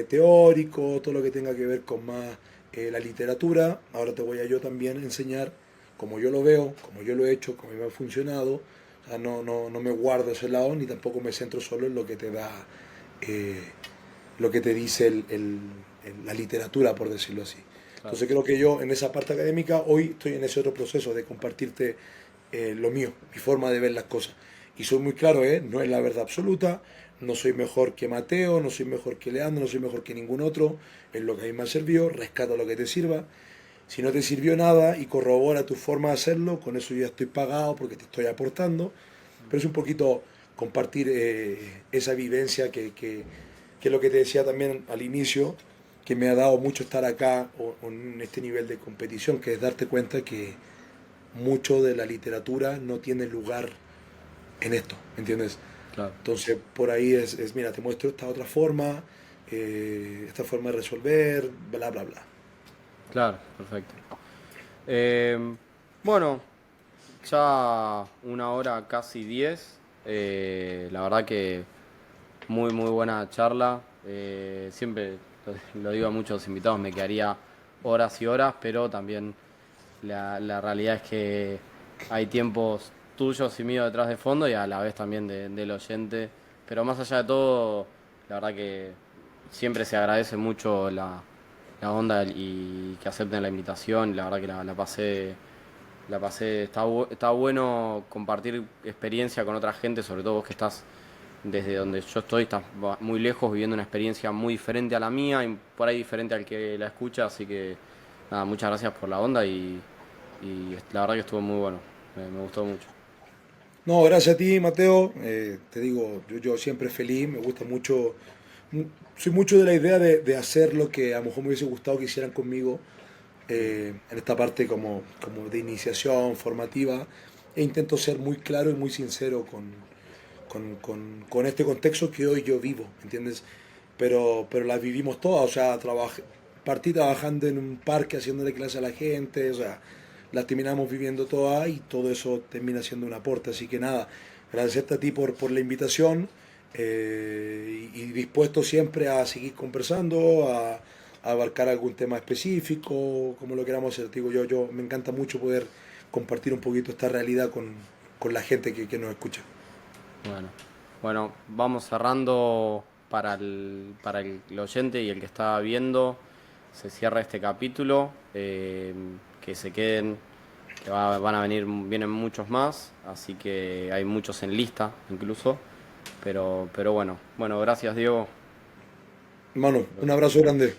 teóricos, todo lo que tenga que ver con más la literatura. Ahora te voy a yo también enseñar como yo lo veo, como yo lo he hecho, como me ha funcionado. O sea, no me guardo ese lado, ni tampoco me centro solo en lo que te da, eh, lo que te dice la literatura, por decirlo así. claro, Entonces creo que yo en esa parte académica hoy estoy en ese otro proceso de compartirte lo mío, mi forma de ver las cosas. Y soy muy claro, no es la verdad absoluta, no soy mejor que Mateo, no soy mejor que Leandro, no soy mejor que ningún otro, es lo que a mí me ha servido, rescata lo que te sirva. Si no te sirvió nada y corrobora tu forma de hacerlo, con eso yo ya estoy pagado porque te estoy aportando. Pero es un poquito compartir esa vivencia que es lo que te decía también al inicio, que me ha dado mucho estar acá o en este nivel de competición, que es darte cuenta que mucho de la literatura no tiene lugar en esto, ¿me entiendes? claro, Entonces por ahí mira, te muestro esta otra forma, esta forma de resolver, bla, bla, bla. claro, perfecto. Bueno, ya 1 hora casi 10. La verdad que muy, muy buena charla. Siempre lo digo a muchos invitados, me quedaría horas y horas, pero también la realidad es que hay tiempos tuyos y míos detrás de fondo y a la vez también del oyente. Pero más allá de todo, la verdad que siempre se agradece mucho la onda y que acepten la invitación. La verdad que la pasé, está bueno compartir experiencia con otra gente, sobre todo vos que estás desde donde yo estoy, estás muy lejos viviendo una experiencia muy diferente a la mía y por ahí diferente al que la escucha, así que nada, muchas gracias por la onda y la verdad que estuvo muy bueno, me gustó mucho. No, gracias a ti, Mateo. Te digo, yo siempre feliz, me gusta mucho, soy mucho de la idea de hacer lo que a lo mejor me hubiese gustado que hicieran conmigo Mm, en esta parte como de iniciación formativa e intento ser muy claro y muy sincero con este contexto que hoy yo vivo, ¿entiendes? Pero la vivimos todas, o sea, partí trabajando en un parque haciéndole clase a la gente, o sea, las terminamos viviendo todas y todo eso termina siendo un aporte. Así que nada, agradecerte a ti por la invitación y dispuesto siempre a seguir conversando, a abarcar algún tema específico, como lo queramos hacer. Digo, yo me encanta mucho poder compartir un poquito esta realidad con la gente que nos escucha. Bueno, bueno, vamos cerrando para el oyente y el que está viendo. Se cierra este capítulo. Que se queden, que van a venir, vienen muchos más. Así que hay muchos en lista incluso. Pero bueno, bueno, gracias Diego. Hermano, un abrazo grande.